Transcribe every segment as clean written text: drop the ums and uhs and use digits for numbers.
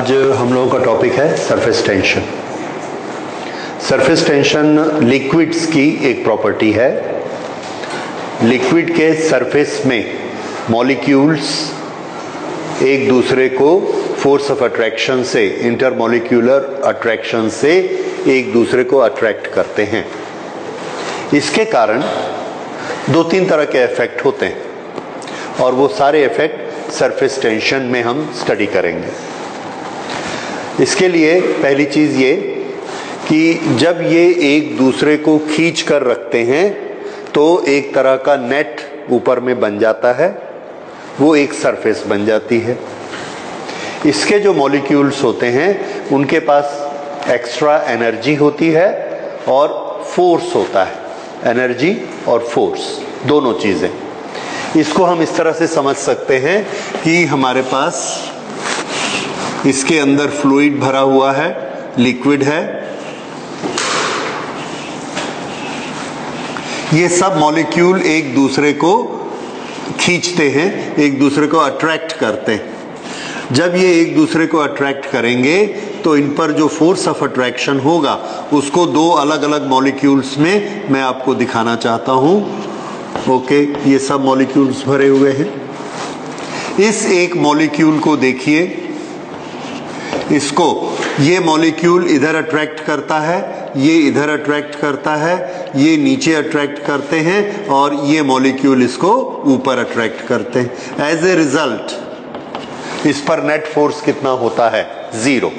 आज हम लोगों का टॉपिक है surface tension. Surface tension liquids की एक प्रॉपर्टी है। लिक्विड के सरफेस में मॉलिक्यूल्स एक दूसरे को फोर्स ऑफ अट्रैक्शन से, इंटरमॉलिक्यूलर अट्रैक्शन से एक दूसरे को अट्रैक्ट करते हैं। इसके कारण दो तीन तरह के इफेक्ट होते हैं और वो सारे इफेक्ट सरफेस टेंशन में हम स्टडी करेंगे। इसके लिए पहली चीज़ ये कि जब ये एक दूसरे को खींच कर रखते हैं तो एक तरह का नेट ऊपर में बन जाता है, वो एक सरफेस बन जाती है। इसके जो मॉलिक्यूल्स होते हैं उनके पास एक्स्ट्रा एनर्जी होती है और फोर्स होता है। एनर्जी और फोर्स दोनों चीज़ें। इसको हम इस तरह से समझ सकते हैं कि हमारे पास इसके अंदर फ्लूइड भरा हुआ है, लिक्विड है। ये सब मॉलिक्यूल एक दूसरे को खींचते हैं, एक दूसरे को अट्रैक्ट करते हैं। जब ये एक दूसरे को अट्रैक्ट करेंगे तो इन पर जो फोर्स ऑफ अट्रैक्शन होगा उसको दो अलग अलग मॉलिक्यूल्स में मैं आपको दिखाना चाहता हूं। ओके, ये सब मॉलिक्यूल्स भरे हुए हैं। इस एक मॉलिक्यूल को देखिए, इसको ये मॉलिक्यूल इधर अट्रैक्ट करता है, ये इधर अट्रैक्ट करता है, ये नीचे अट्रैक्ट करते हैं और ये मॉलिक्यूल इसको ऊपर अट्रैक्ट करते हैं। एज ए रिजल्ट इस पर नेट फोर्स कितना होता है? 0।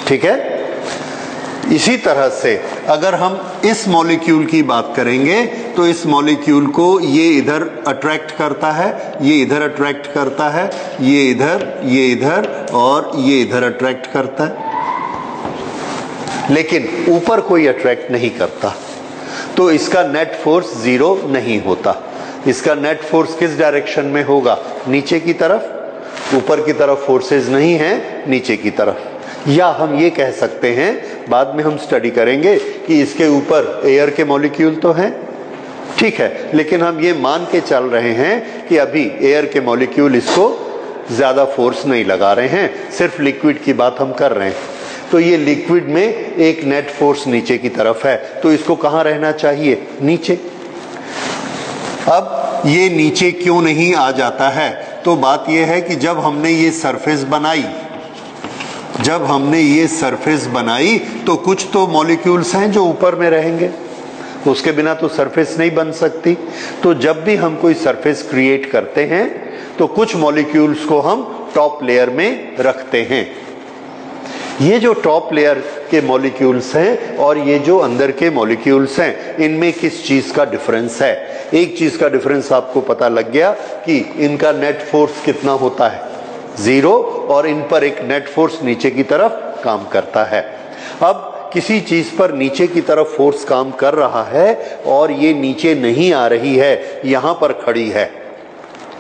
ठीक है। इसी तरह से अगर हम इस मॉलिक्यूल की बात करेंगे तो इस मॉलिक्यूल को ये इधर अट्रैक्ट करता है, ये इधर अट्रैक्ट करता है, ये इधर और ये इधर अट्रैक्ट करता है, लेकिन ऊपर कोई अट्रैक्ट नहीं करता। तो इसका नेट फोर्स 0 नहीं होता। इसका नेट फोर्स किस डायरेक्शन में होगा? नीचे की तरफ। ऊपर की तरफ फोर्सेस नहीं है, नीचे की तरफ। या हम ये कह सकते हैं, बाद में हम स्टडी करेंगे, कि इसके ऊपर एयर के मॉलिक्यूल तो हैं, ठीक है, लेकिन हम ये मान के चल रहे हैं कि अभी एयर के मॉलिक्यूल इसको ज़्यादा फोर्स नहीं लगा रहे हैं, सिर्फ लिक्विड की बात हम कर रहे हैं। तो ये लिक्विड में एक नेट फोर्स नीचे की तरफ है, तो इसको कहाँ रहना चाहिए? नीचे। अब ये नीचे क्यों नहीं आ जाता है? तो बात यह है कि जब हमने ये सरफेस बनाई तो कुछ तो मॉलिक्यूल्स हैं जो ऊपर में रहेंगे, उसके बिना तो सरफेस नहीं बन सकती। तो जब भी हम कोई सरफेस क्रिएट करते हैं तो कुछ मॉलिक्यूल्स को हम टॉप लेयर में रखते हैं। ये जो टॉप लेयर के मॉलिक्यूल्स हैं और ये जो अंदर के मॉलिक्यूल्स हैं, इनमें किस चीज़ का डिफरेंस है? एक चीज़ का डिफरेंस आपको पता लग गया कि इनका नेट फोर्स कितना होता है? 0, और इन पर एक नेट फोर्स नीचे की तरफ काम करता है। अब किसी चीज़ पर नीचे की तरफ फोर्स काम कर रहा है और ये नीचे नहीं आ रही है, यहाँ पर खड़ी है,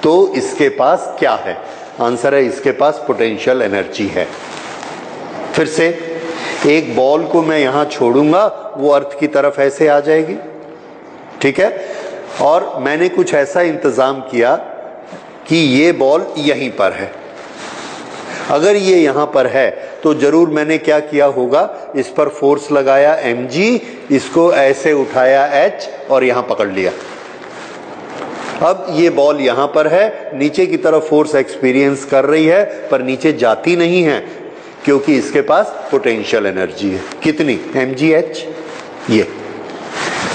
तो इसके पास क्या है? आंसर है, इसके पास पोटेंशियल एनर्जी है। फिर से एक बॉल को मैं यहाँ छोड़ूंगा, वो अर्थ की तरफ ऐसे आ जाएगी, ठीक है। और मैंने कुछ ऐसा इंतज़ाम किया कि ये बॉल यहीं पर है। अगर ये यहाँ पर है तो जरूर मैंने क्या किया होगा? इस पर फोर्स लगाया mg, इसको ऐसे उठाया h और यहाँ पकड़ लिया। अब ये बॉल यहाँ पर है, नीचे की तरफ फोर्स एक्सपीरियंस कर रही है पर नीचे जाती नहीं है, क्योंकि इसके पास पोटेंशियल एनर्जी है। कितनी? mgh। ये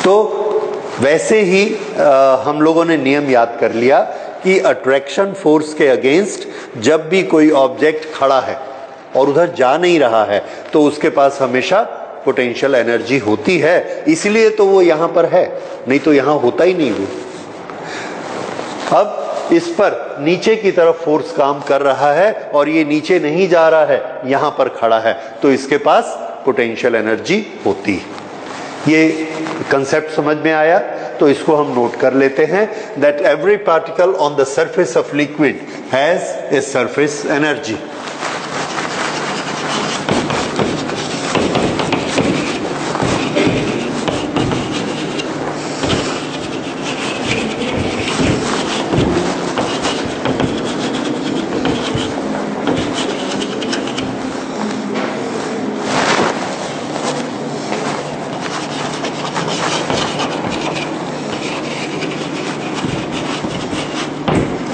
तो वैसे ही हम लोगों ने नियम याद कर लिया कि अट्रैक्शन फोर्स के अगेंस्ट जब भी कोई ऑब्जेक्ट खड़ा है और उधर जा नहीं रहा है तो उसके पास हमेशा पोटेंशियल एनर्जी होती है, इसलिए तो वो यहाँ पर है, नहीं तो यहाँ होता ही नहीं वो। अब इस पर नीचे की तरफ फोर्स काम कर रहा है और ये नीचे नहीं जा रहा है, यहाँ पर खड़ा है, तो इसके पास पोटेंशियल एनर्जी होती है। ये कंसेप्ट समझ में आया? तो इसको हम नोट कर लेते हैं, that every particle on the surface of liquid has a surface energy.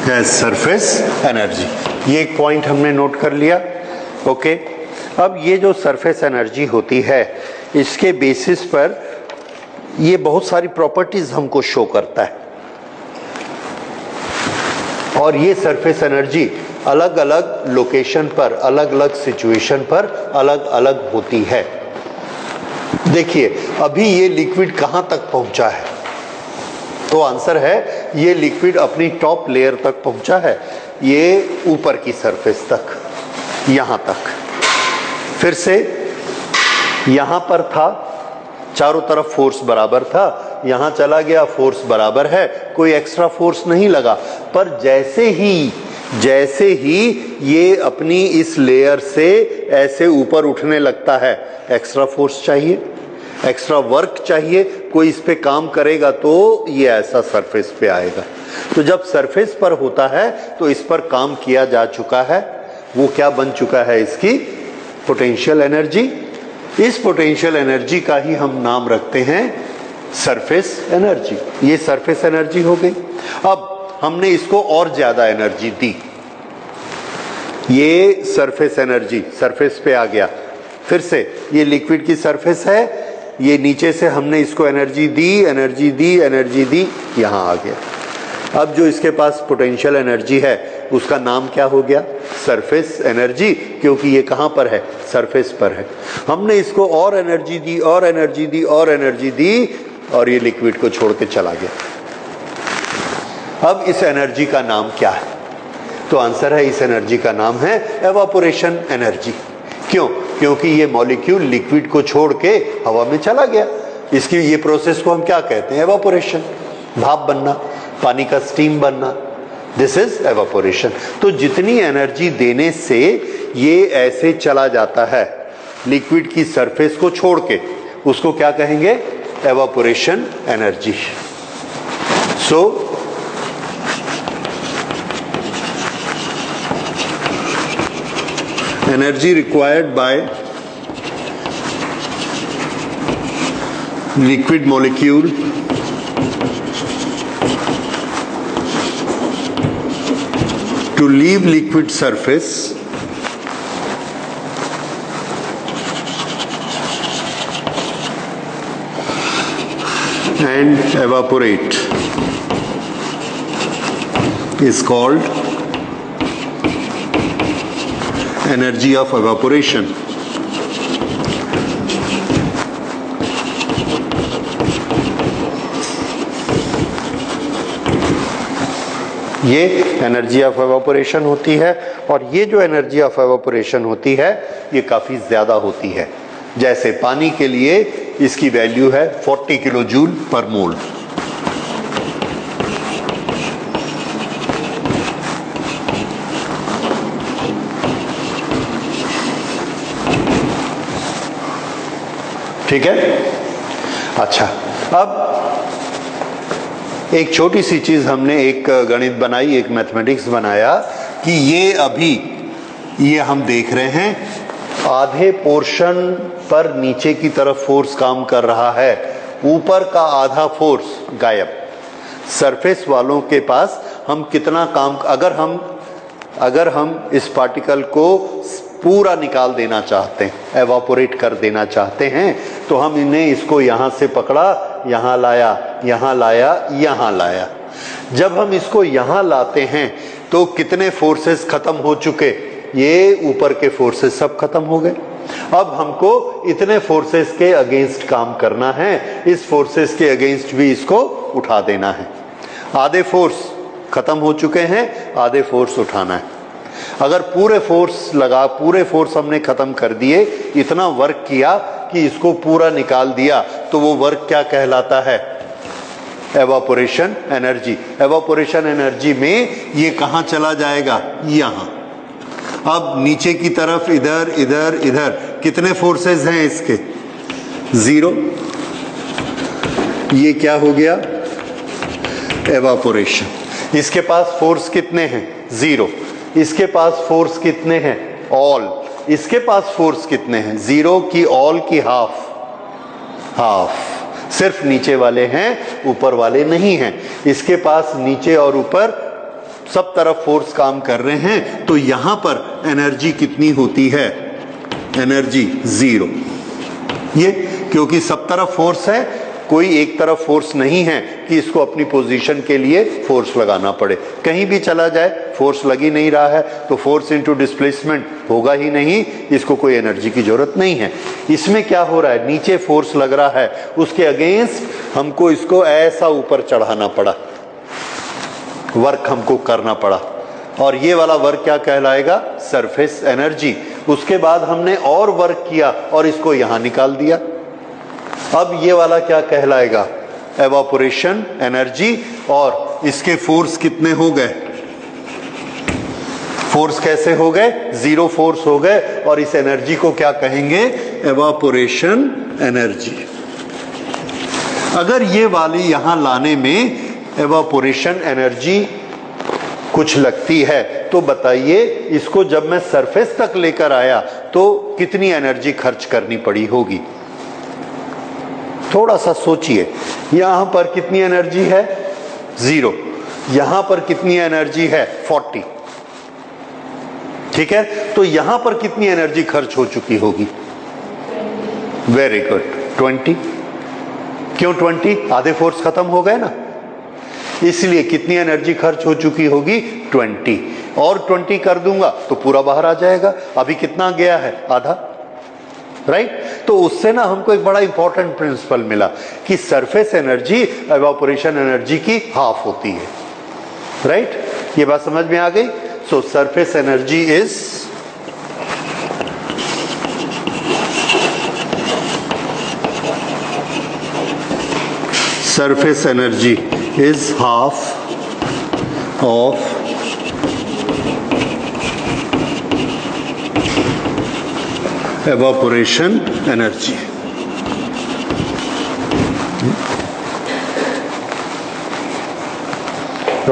As surface energy. ये एक पॉइंट हमने नोट कर लिया। ओके, अब ये जो सरफेस एनर्जी होती है इसके बेसिस पर ये बहुत सारी प्रॉपर्टीज हमको शो करता है, और ये सरफेस एनर्जी अलग अलग लोकेशन पर, अलग अलग सिचुएशन पर अलग अलग होती है। देखिए अभी ये लिक्विड कहां तक पहुंचा है, तो आंसर है ये लिक्विड अपनी टॉप लेयर तक पहुंचा है, ये ऊपर की सरफेस तक, यहां तक। फिर से यहां पर था, चारों तरफ फोर्स बराबर था, यहां चला गया फोर्स बराबर है, कोई एक्स्ट्रा फोर्स नहीं लगा। पर जैसे ही ये अपनी इस लेयर से ऐसे ऊपर उठने लगता है, एक्स्ट्रा फोर्स चाहिए, एक्स्ट्रा वर्क चाहिए, कोई इस पे काम करेगा तो ये ऐसा सरफेस पे आएगा। तो जब सरफेस पर होता है तो इस पर काम किया जा चुका है, वो क्या बन चुका है, इसकी पोटेंशियल एनर्जी। इस पोटेंशियल एनर्जी का ही हम नाम रखते हैं सरफेस एनर्जी। ये सरफेस एनर्जी हो गई। अब हमने इसको और ज्यादा एनर्जी दी, ये सरफेस एनर्जी सरफेस पे आ गया। फिर से ये लिक्विड की सरफेस है, ये नीचे से हमने इसको एनर्जी दी, एनर्जी दी, एनर्जी दी, यहां आ गया। अब जो इसके पास पोटेंशियल एनर्जी है उसका नाम क्या हो गया, सरफेस एनर्जी, क्योंकि ये कहां पर है, सरफेस पर है। हमने इसको और एनर्जी दी, और एनर्जी दी, और एनर्जी दी, और ये लिक्विड को छोड़ के चला गया। अब इस एनर्जी का नाम क्या है, तो आंसर है इस एनर्जी का नाम है एवापोरेशन एनर्जी। क्यों, क्योंकि ये मॉलिक्यूल लिक्विड को छोड़ के हवा में चला गया। इसकी ये प्रोसेस को हम क्या कहते हैं, एवापोरेशन, भाप बनना, पानी का स्टीम बनना, दिस इज एवापोरेशन। तो जितनी एनर्जी देने से ये ऐसे चला जाता है लिक्विड की सरफेस को छोड़ के, उसको क्या कहेंगे, evaporation energy. So energy required by liquid molecule to leave liquid surface and evaporate is called energy of evaporation। ये एनर्जी ऑफ एवापोरेशन होती है, और ये जो एनर्जी ऑफ एवापोरेशन होती है ये काफी ज्यादा होती है। जैसे पानी के लिए इसकी वैल्यू है 40 किलो जूल पर मोल। ठीक है। अच्छा, अब एक छोटी सी चीज हमने एक गणित बनाई, एक मैथमेटिक्स बनाया कि ये अभी ये हम देख रहे हैं आधे पोर्शन पर नीचे की तरफ फोर्स काम कर रहा है, ऊपर का आधा फोर्स गायब। सरफेस वालों के पास हम कितना काम, अगर हम इस पार्टिकल को पूरा निकाल देना चाहते हैं, एवापोरेट कर देना चाहते हैं, तो हम इन्हें इसको यहां से पकड़ा, यहां लाया, यहां लाया, यहां लाया। जब हम इसको यहां लाते हैं तो कितने फोर्सेस खत्म हो चुके, ये ऊपर के फोर्सेस सब खत्म हो गए। अब हमको इतने फोर्सेस के अगेंस्ट काम करना है, इस फोर्सेस के अगेंस्ट भी इसको उठा देना है। आधे फोर्स खत्म हो चुके हैं, आधे फोर्स उठाना है। अगर पूरे फोर्स हमने खत्म कर दिए, इतना वर्क किया कि इसको पूरा निकाल दिया, तो वो वर्क क्या कहलाता है, एवापोरेशन एनर्जी। एवापोरेशन एनर्जी में ये कहां चला जाएगा, यहां। अब नीचे की तरफ इधर इधर इधर कितने फोर्सेस हैं इसके, 0। ये क्या हो गया, एवापोरेशन। इसके पास फोर्स कितने हैं, 0। इसके पास फोर्स कितने हैं, ऑल। इसके पास फोर्स कितने हैं, 0 की ऑल की हाफ। सिर्फ नीचे वाले हैं, ऊपर वाले नहीं हैं। इसके पास नीचे और ऊपर सब तरफ फोर्स काम कर रहे हैं, तो यहां पर एनर्जी कितनी होती है? एनर्जी 0। ये क्योंकि सब तरफ फोर्स है, कोई एक तरफ फोर्स नहीं है कि इसको अपनी पोजीशन के लिए फोर्स लगाना पड़े। कहीं भी चला जाए फोर्स लग ही नहीं रहा है, तो फोर्स इनटू डिस्प्लेसमेंट होगा ही नहीं, इसको कोई एनर्जी की जरूरत नहीं है। इसमें क्या हो रहा है, नीचे फोर्स लग रहा है, उसके अगेंस्ट हमको इसको ऐसा ऊपर चढ़ाना पड़ा, वर्क हमको करना पड़ा, और ये वाला वर्क क्या कहलाएगा? Surface energy. उसके बाद हमने और वर्क किया और इसको यहां निकाल दिया, अब ये वाला क्या कहलाएगा? Evaporation energy. और इसके फोर्स कितने हो गए? फोर्स कैसे हो गए? 0 फोर्स हो गए, और इस एनर्जी को क्या कहेंगे? Evaporation energy. अगर ये वाली यहां लाने में एवापोरेशन एनर्जी कुछ लगती है, तो बताइए इसको जब मैं सरफेस तक लेकर आया तो कितनी एनर्जी खर्च करनी पड़ी होगी? थोड़ा सा सोचिए, यहां पर कितनी एनर्जी है? 0। यहां पर कितनी एनर्जी है? 40। ठीक है, तो यहां पर कितनी एनर्जी खर्च हो चुकी होगी? Very good, 20। क्यों 20? आधे फोर्स खत्म हो गए ना, इसलिए कितनी एनर्जी खर्च हो चुकी होगी? 20। और 20 कर दूंगा तो पूरा बाहर आ जाएगा। अभी कितना गया है? आधा, राइट? तो उससे ना हमको एक बड़ा इंपॉर्टेंट प्रिंसिपल मिला कि सरफेस एनर्जी एवापोरेशन एनर्जी की हाफ होती है, राइट? ये बात समझ में आ गई? सो surface energy is surface energy is half of evaporation energy.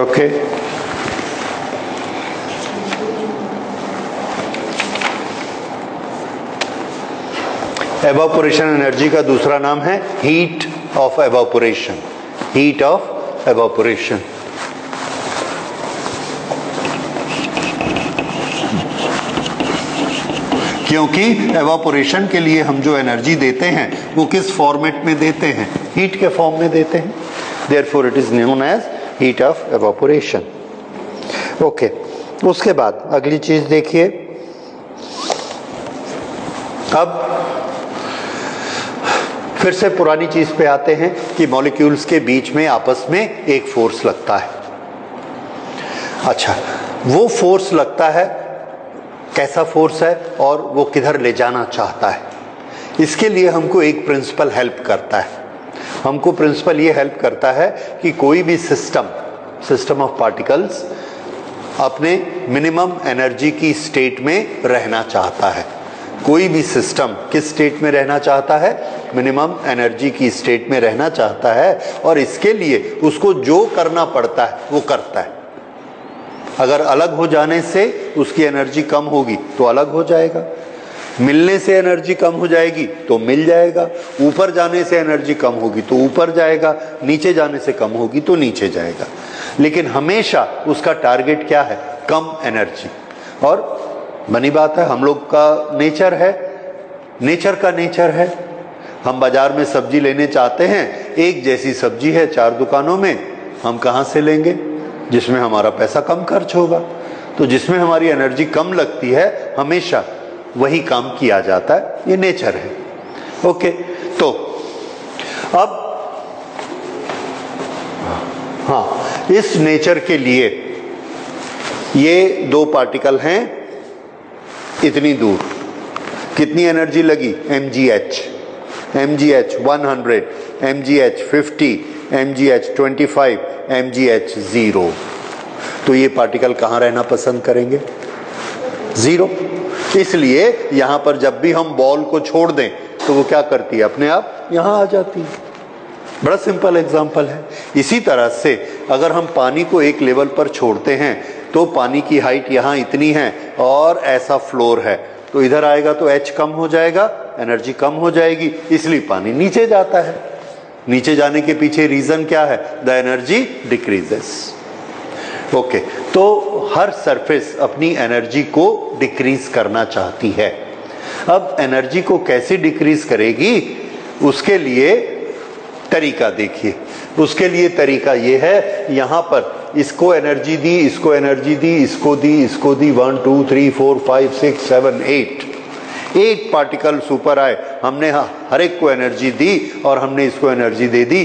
Okay. Evaporation energy का दूसरा नाम है heat of evaporation. Heat of evaporation. क्योंकि एवापोरेशन के लिए हम जो एनर्जी देते हैं वो किस फॉर्मेट में देते हैं? हीट के फॉर्म में देते हैं। Therefore it is known as heat of evaporation. Okay, उसके बाद अगली चीज देखिए। अब फिर से पुरानी चीज पे आते हैं कि मॉलिक्यूल्स के बीच में आपस में एक फोर्स लगता है। अच्छा, वो फोर्स लगता है, कैसा फोर्स है और वो किधर ले जाना चाहता है? इसके लिए हमको एक प्रिंसिपल हेल्प करता है। हमको प्रिंसिपल ये हेल्प करता है कि कोई भी सिस्टम ऑफ पार्टिकल्स अपने मिनिमम एनर्जी की स्टेट में रहना चाहता है। कोई भी सिस्टम किस स्टेट में रहना चाहता है? मिनिमम एनर्जी की स्टेट में रहना चाहता है, और इसके लिए उसको जो करना पड़ता है वो करता है। अगर अलग हो जाने से उसकी एनर्जी कम होगी तो अलग हो जाएगा, मिलने से एनर्जी कम हो जाएगी तो मिल जाएगा, ऊपर जाने से एनर्जी कम होगी तो ऊपर जाएगा, नीचे जाने से कम होगी तो नीचे जाएगा। लेकिन हमेशा उसका टारगेट क्या है? कम एनर्जी। और बनी बात है, हम लोग का नेचर है, नेचर का नेचर है। हम बाजार में सब्जी लेने चाहते हैं, एक जैसी सब्जी है 4 दुकानों में, हम कहाँ से लेंगे? जिसमें हमारा पैसा कम खर्च होगा। तो जिसमें हमारी एनर्जी कम लगती है हमेशा वही काम किया जाता है, ये नेचर है। ओके, तो अब हाँ, इस नेचर के लिए ये 2 पार्टिकल हैं इतनी दूर, कितनी एनर्जी लगी? mgh 100, mgh 50, mgh 25, mgh 0। तो ये पार्टिकल कहाँ रहना पसंद करेंगे? 0। इसलिए यहां पर जब भी हम बॉल को छोड़ दें तो वो क्या करती है? अपने आप यहां आ जाती है। बड़ा सिंपल एग्जांपल है। इसी तरह से अगर हम पानी को एक लेवल पर छोड़ते हैं तो पानी की हाइट यहां इतनी है और ऐसा फ्लोर है, तो इधर आएगा तो h कम हो जाएगा, एनर्जी कम हो जाएगी, इसलिए पानी नीचे जाता है। नीचे जाने के पीछे रीजन क्या है? The energy decreases. ओके, तो हर सरफेस अपनी एनर्जी को डिक्रीज करना चाहती है। अब एनर्जी को कैसे डिक्रीज करेगी, उसके लिए तरीका देखिए। उसके लिए तरीका ये है, यहां पर इसको एनर्जी दी, इसको एनर्जी दी, इसको दी, इसको दी, 1 2 3 4 5 6 7 8 पार्टिकल्स ऊपर आए, हमने हर एक को एनर्जी दी और हमने इसको एनर्जी दे दी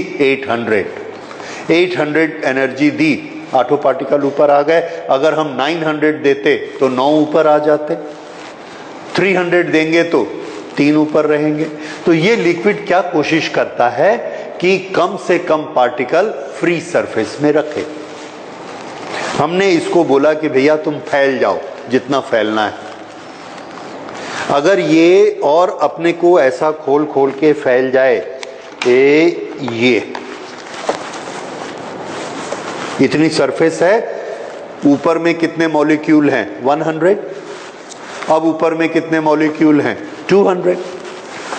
800 एनर्जी दी, 8 पार्टिकल ऊपर आ गए। अगर हम 900 देते तो 9 ऊपर आ जाते, 300 देंगे तो 3 ऊपर रहेंगे। तो ये लिक्विड क्या कोशिश करता है कि कम से कम पार्टिकल फ्री सरफेस में रखे। हमने इसको बोला कि भैया तुम फैल जाओ जितना फैलना है। अगर ये और अपने को ऐसा खोल खोल के फैल जाए, ये इतनी सरफेस है, ऊपर में कितने मॉलिक्यूल हैं 100, अब ऊपर में कितने मॉलिक्यूल हैं 200।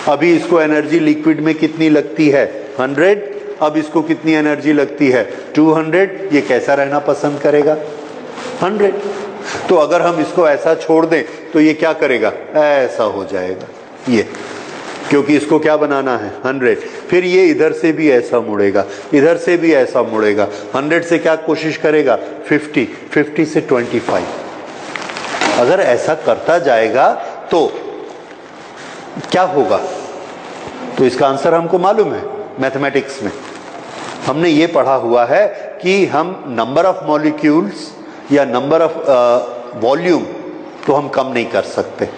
अभी इसको एनर्जी लिक्विड में कितनी लगती है 100, अब इसको कितनी एनर्जी लगती है 200। ये कैसा रहना पसंद करेगा 100। तो अगर हम इसको ऐसा छोड़ दें तो ये क्या करेगा, ऐसा हो जाएगा ये, क्योंकि इसको क्या बनाना है 100। फिर ये इधर से भी ऐसा मुड़ेगा, इधर से भी ऐसा मुड़ेगा, 100 से क्या कोशिश करेगा 50, 50 से 25। अगर ऐसा करता जाएगा तो क्या होगा, तो इसका आंसर हमको मालूम है। मैथमेटिक्स में हमने ये पढ़ा हुआ है कि हम नंबर ऑफ मॉलिक्यूल्स या नंबर ऑफ वॉल्यूम तो हम कम नहीं कर सकते।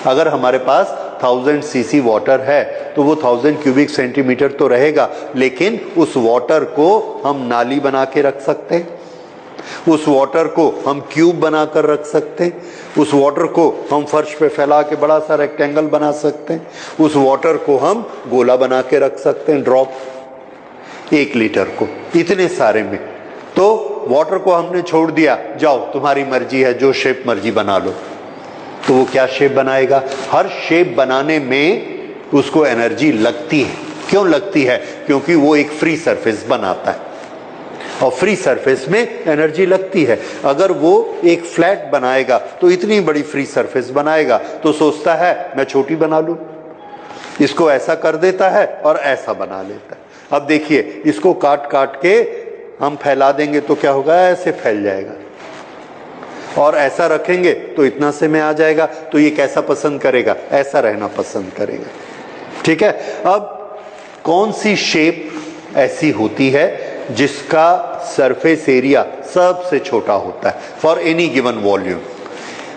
अगर हमारे पास 1000 सीसी वाटर है तो वो 1000 क्यूबिक सेंटीमीटर तो रहेगा, लेकिन उस वाटर को हम नाली बना के रख सकते हैं, उस वाटर को हम क्यूब बनाकर रख सकते हैं, उस वाटर को हम फर्श पे फैला के बड़ा सा रेक्टेंगल बना सकते हैं, उस वाटर को हम गोला बना के रख सकते हैं, ड्रॉप 1 लीटर को, इतने सारे में। तो वाटर को हमने छोड़ दिया, जाओ तुम्हारी मर्जी है, जो शेप मर्जी बना लो। तो वो क्या शेप बनाएगा, हर शेप बनाने में उसको एनर्जी लगती है। क्यों लगती है, क्योंकि वो एक फ्री सरफेस बनाता है और फ्री सरफेस में एनर्जी लगती है। अगर वो एक फ्लैट बनाएगा तो इतनी बड़ी फ्री सरफेस बनाएगा तो सोचता है मैं छोटी बना लूं, इसको ऐसा कर देता है और ऐसा बना लेता है। अब देखिए, इसको काट काट के हम फैला देंगे तो क्या होगा, ऐसे फैल जाएगा, और ऐसा रखेंगे तो इतना से में आ जाएगा। तो ये कैसा पसंद करेगा, ऐसा रहना पसंद करेगा। ठीक है। अब कौन सी शेप ऐसी होती है जिसका सरफेस एरिया सबसे छोटा होता है फॉर एनी गिवन वॉल्यूम।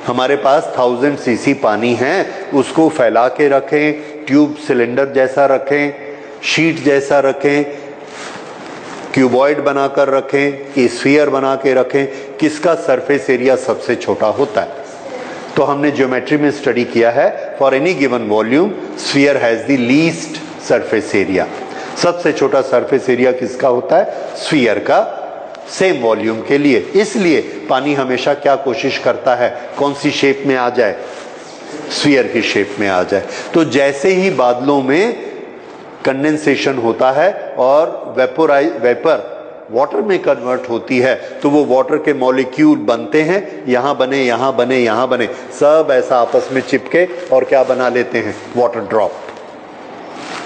हमारे पास 1000 सीसी पानी है, उसको फैला के रखें, ट्यूब सिलेंडर जैसा रखें, शीट जैसा रखें, क्यूबॉइड बनाकर रखें, स्फीयर बना के रखें, किसका सरफेस एरिया सबसे छोटा होता है। तो हमने ज्योमेट्री में स्टडी किया है, for any given volume sphere has the least surface area. सबसे छोटा सरफेस एरिया किसका होता है, स्फीयर का, सेम वॉल्यूम के लिए। इसलिए पानी हमेशा क्या कोशिश करता है, कौन सी शेप में आ जाए, स्फीयर की शेप में आ जाए। तो जैसे ही बादलों में कंडेंसेशन होता है और वेपर वाटर में कन्वर्ट होती है, तो वो वाटर के मॉलिक्यूल बनते हैं, यहां बने, यहां बने, यहां बने, सब ऐसा आपस में चिपके और क्या बना लेते हैं, water drop.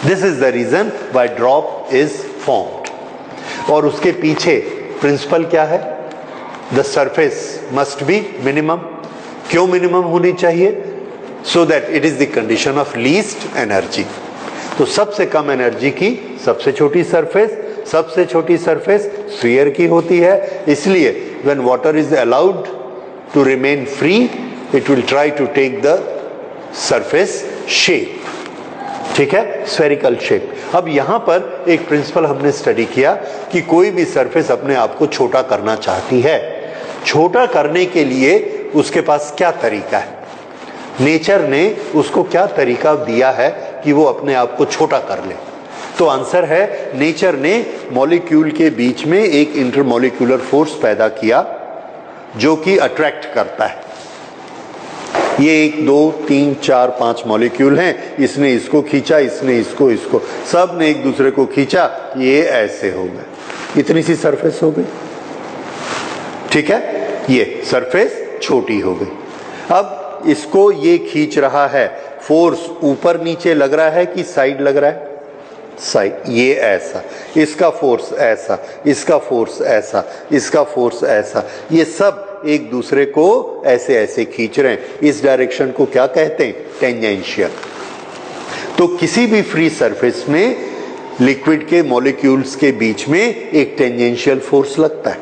This is the reason why drop is formed. और उसके पीछे प्रिंसिपल क्या है, the surface must be minimum. क्यों मिनिमम होनी चाहिए, so that it is the condition of least energy. तो सबसे कम एनर्जी की सबसे छोटी सरफेस, सबसे छोटी सरफेस स्फीयर की होती है। इसलिए when water is allowed to remain free, it will try to take the surface shape. ठीक है, स्फेरिकल शेप। अब यहां पर एक प्रिंसिपल हमने स्टडी किया कि कोई भी सरफेस अपने आप को छोटा करना चाहती है, छोटा करने के लिए उसके पास क्या तरीका है, नेचर ने उसको क्या तरीका दिया है कि वो अपने आप को छोटा कर ले। तो आंसर है, नेचर ने मॉलिक्यूल के बीच में एक इंटरमॉलिक्यूलर फोर्स पैदा किया जो कि अट्रैक्ट करता है। ये 1 2 3 4 5 मॉलिक्यूल हैं, इसने इसको खींचा, इसने इसको, इसको, सब ने एक दूसरे को खींचा, ये ऐसे हो गए, इतनी सी सरफेस हो गई। ठीक है, ये सरफेस छोटी हो गई। अब इसको ये खींच रहा है, फोर्स ऊपर नीचे लग रहा है कि साइड लग रहा है? साइड। ये ऐसा, इसका फोर्स ऐसा, इसका फोर्स ऐसा, इसका फोर्स ऐसा, ये सब एक दूसरे को ऐसे ऐसे खींच रहे हैं। इस डायरेक्शन को क्या कहते हैं? टेंजेंशियल। तो किसी भी फ्री सरफेस में लिक्विड के मॉलिक्यूल्स के बीच में एक टेंजेंशियल फोर्स लगता है,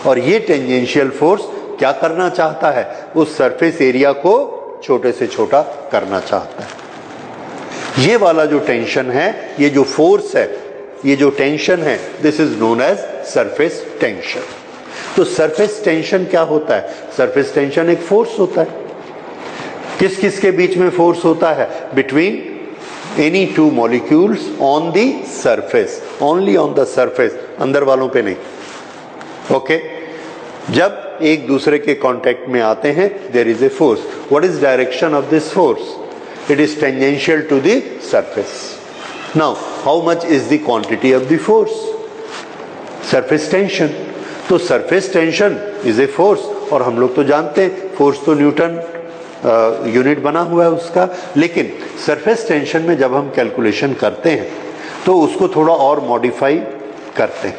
और ये टेंजेंशियल फोर्स क्या करना चाहता है? उस सरफेस एरिया को छोटे से छोटा करना चाहता है। ये वाला जो टेंशन है, ये जो फोर्स है, ये जो टेंशन है, this is known as surface tension. तो सरफेस टेंशन क्या होता है? सरफेस टेंशन एक फोर्स होता है। किस किस के बीच में फोर्स होता है? Between any two molecules on the surface, only on the surface, अंदर वालों पे नहीं। ओके, जब एक दूसरे के कांटेक्ट में आते हैं, there is a force. What is direction of this force? It is tangential to the surface. Now, how much is the quantity of the force? Surface tension. तो surface tension is a force, और हम लोग तो जानते हैं force तो Newton unit बना हुआ है उसका। लेकिन सरफेस टेंशन में जब हम कैलकुलेशन करते हैं तो उसको थोड़ा और मॉडिफाई करते हैं।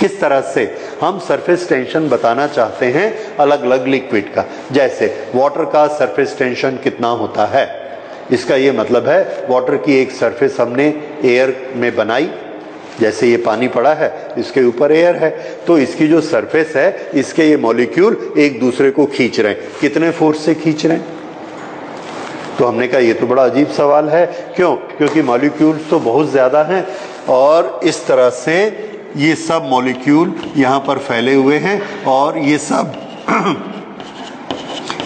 किस तरह से? हम सरफेस टेंशन बताना चाहते हैं अलग अलग लिक्विड का। जैसे वाटर का सरफेस टेंशन कितना होता है, इसका ये मतलब है वाटर की एक सरफेस हमने एयर में बनाई, जैसे ये पानी पड़ा है, इसके ऊपर एयर है, तो इसकी जो सरफेस है, इसके ये मॉलिक्यूल एक दूसरे को खींच रहे हैं। कितने फोर्स से खींच रहे हैं? तो हमने कहा ये तो बड़ा अजीब सवाल है। क्यों? क्योंकि मॉलिक्यूल्स तो बहुत ज़्यादा हैं, और इस तरह से ये सब मॉलिक्यूल यहाँ पर फैले हुए हैं, और ये सब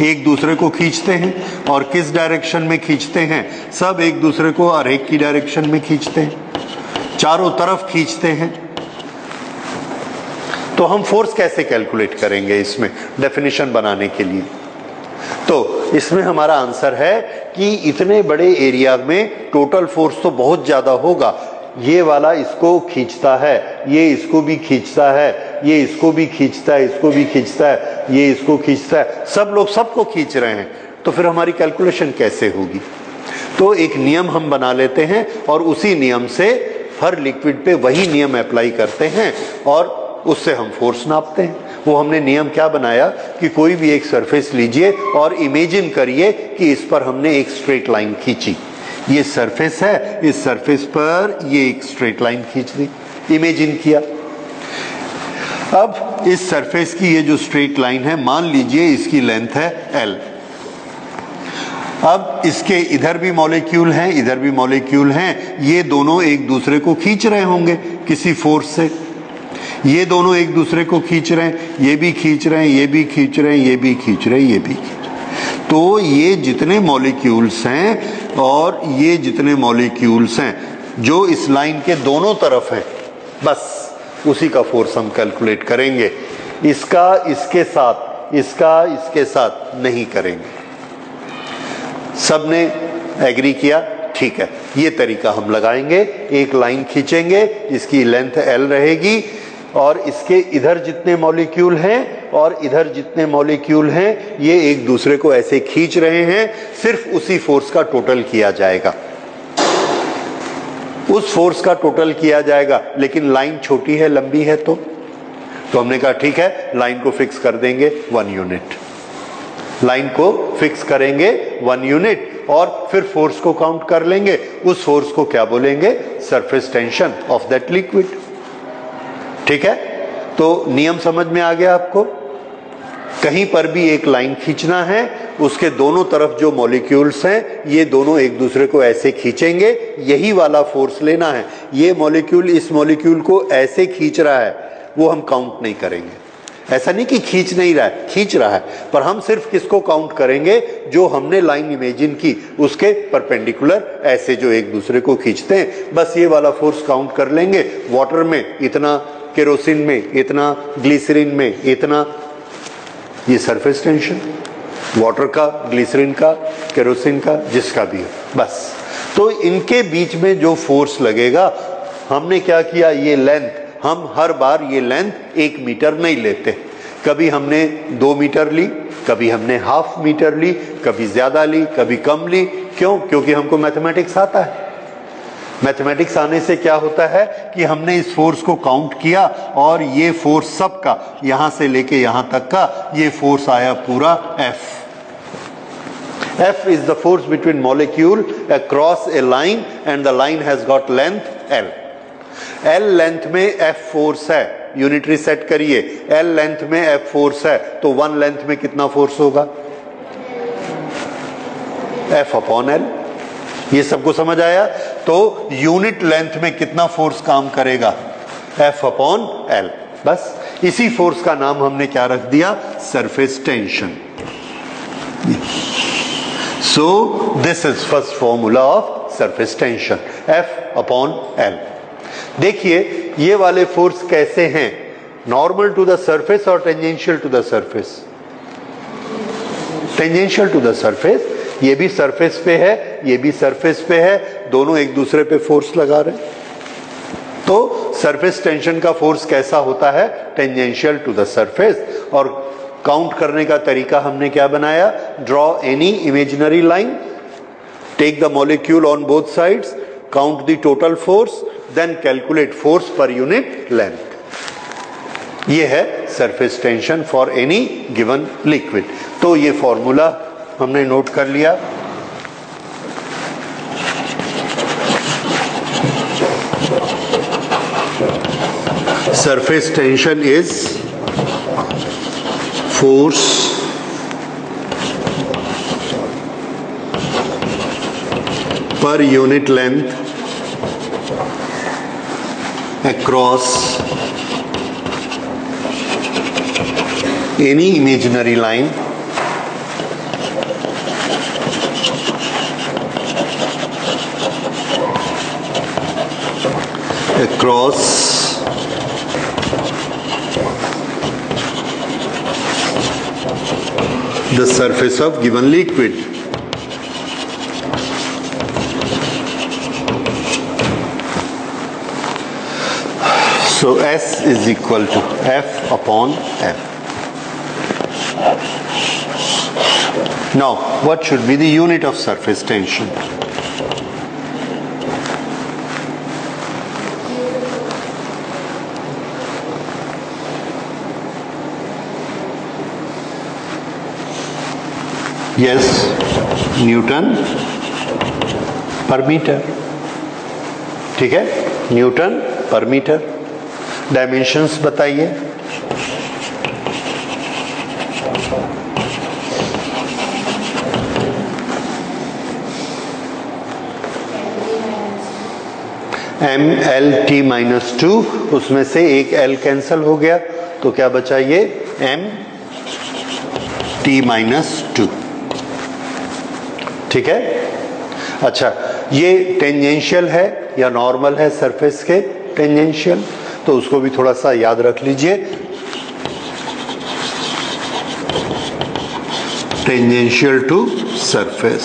एक दूसरे को खींचते हैं। और किस डायरेक्शन में खींचते हैं? सब एक दूसरे को हर एक की डायरेक्शन में खींचते हैं, चारों तरफ खींचते हैं। तो हम फोर्स कैसे कैलकुलेट करेंगे इसमें डेफिनेशन बनाने के लिए? तो इसमें हमारा आंसर है कि इतने बड़े एरिया में टोटल फोर्स तो बहुत ज्यादा होगा। ये वाला इसको खींचता है, ये इसको भी खींचता है, ये इसको भी खींचता है, इसको भी खींचता है, ये इसको खींचता है, सब लोग सबको खींच रहे हैं। तो फिर हमारी कैलकुलेशन कैसे होगी? तो एक नियम हम बना लेते हैं, और उसी नियम से हर लिक्विड पे वही नियम अप्लाई करते हैं, और उससे हम फोर्स नापते हैं। वो हमने नियम क्या बनाया कि कोई भी एक सरफेस लीजिए और इमेजिन करिए कि इस पर हमने एक स्ट्रेट लाइन खींची। ये सरफेस है, इस सरफेस पर ये एक स्ट्रेट लाइन खींच दी, इमेजिन किया। अब इस सरफेस की ये जो स्ट्रेट लाइन है, मान लीजिए इसकी लेंथ है L। अब इसके इधर भी मॉलिक्यूल हैं, इधर भी मॉलिक्यूल हैं, ये दोनों एक दूसरे को खींच रहे होंगे किसी फोर्स से। ये दोनों एक दूसरे को खींच रहे हैं, ये भी खींच रहे हैं, ये भी खींच रहे हैं, ये भी खींच रहे हैं, ये भी खींच रहे हैं। तो ये जितने मॉलिक्यूल्स हैं और ये जितने मॉलिक्यूल्स हैं जो इस लाइन के दोनों तरफ हैं, बस उसी का फोर्स हम कैलकुलेट करेंगे। इसका इसके साथ, इसका इसके साथ नहीं करेंगे। सबने एग्री किया? ठीक है, ये तरीका हम लगाएंगे। एक लाइन खींचेंगे, इसकी लेंथ L रहेगी, और इसके इधर जितने मॉलिक्यूल हैं और इधर जितने मॉलिक्यूल हैं, ये एक दूसरे को ऐसे खींच रहे हैं। सिर्फ उसी फोर्स का टोटल किया जाएगा, उस फोर्स का टोटल किया जाएगा। लेकिन लाइन छोटी है, लंबी है, तो हमने कहा ठीक है, लाइन को फिक्स कर देंगे 1 यूनिट। लाइन को फिक्स करेंगे 1 यूनिट, और फिर फोर्स को काउंट कर लेंगे। उस फोर्स को क्या बोलेंगे? Surface tension of that liquid. ठीक है, तो नियम समझ में आ गया आपको? कहीं पर भी एक लाइन खींचना है, उसके दोनों तरफ जो मॉलिक्यूल्स हैं, ये दोनों एक दूसरे को ऐसे खींचेंगे, यही वाला फोर्स लेना है। ये मॉलिक्यूल इस मॉलिक्यूल को ऐसे खींच रहा है, वो हम काउंट नहीं करेंगे। ऐसा नहीं कि खींच नहीं रहा है, खींच रहा है, पर हम सिर्फ किसको काउंट करेंगे? जो हमने लाइन इमेजिन की उसके परपेंडिकुलर ऐसे जो एक दूसरे को खींचते हैं, बस ये वाला फोर्स काउंट कर लेंगे। वाटर में इतना, केरोसिन में इतना, ग्लिसरीन में इतना, ये सरफेस टेंशन, वाटर का, ग्लिसरीन का, केरोसिन का, जिसका भी है, बस। तो इनके बीच में जो फोर्स लगेगा, हमने क्या किया? ये लेंथ, हम हर बार ये लेंथ 1 मीटर नहीं लेते, कभी हमने 2 मीटर ली, कभी हमने हाफ मीटर ली, कभी ज्यादा ली, कभी कम ली। क्यों? क्योंकि हमको मैथमेटिक्स आता है। मैथमेटिक्स आने से क्या होता है कि हमने इस फोर्स को काउंट किया और ये फोर्स सबका यहां से लेके यहां तक का ये फोर्स आया पूरा F. F is the force between molecule across a line and the line has got length L. L length में F फोर्स है, यूनिटरी सेट करिए, L लेंथ में F फोर्स है, तो 1 लेंथ में कितना फोर्स होगा? F upon L। ये सबको समझ आया? तो यूनिट लेंथ में कितना फोर्स काम करेगा? F upon L। बस इसी फोर्स का नाम हमने क्या रख दिया? Surface tension. So this is first formula of surface tension, F upon L। देखिए ये वाले फोर्स कैसे हैं? नॉर्मल टू द सरफेस और tangential to the surface? Tangential to the surface. ये भी सरफेस पे है, ये भी सरफेस पे है, दोनों एक दूसरे पे फोर्स लगा रहे हैं। तो सरफेस टेंशन का फोर्स कैसा होता है? Tangential to the surface. और काउंट करने का तरीका हमने क्या बनाया? Draw any imaginary line, take the molecule on both sides, count the total force, then calculate force per unit length. ये है surface tension for any given liquid. तो ये फॉर्मूला हमने नोट कर लिया। Surface tension is force per unit length across any imaginary line across the surface of given liquid. So S is equal to F upon M. Now, what should be the unit of surface tension? Yes, Newton पर metre. ठीक है, Newton पर metre. Dimensions बताइए। MLT minus 2, उसमें से एक L cancel हो गया तो क्या बचा? ये MT माइनस 2। ठीक है। अच्छा, ये टेंजेंशियल है या नॉर्मल है सरफेस के? टेंजेंशियल, तो उसको भी थोड़ा सा याद रख लीजिए। Tangential to surface.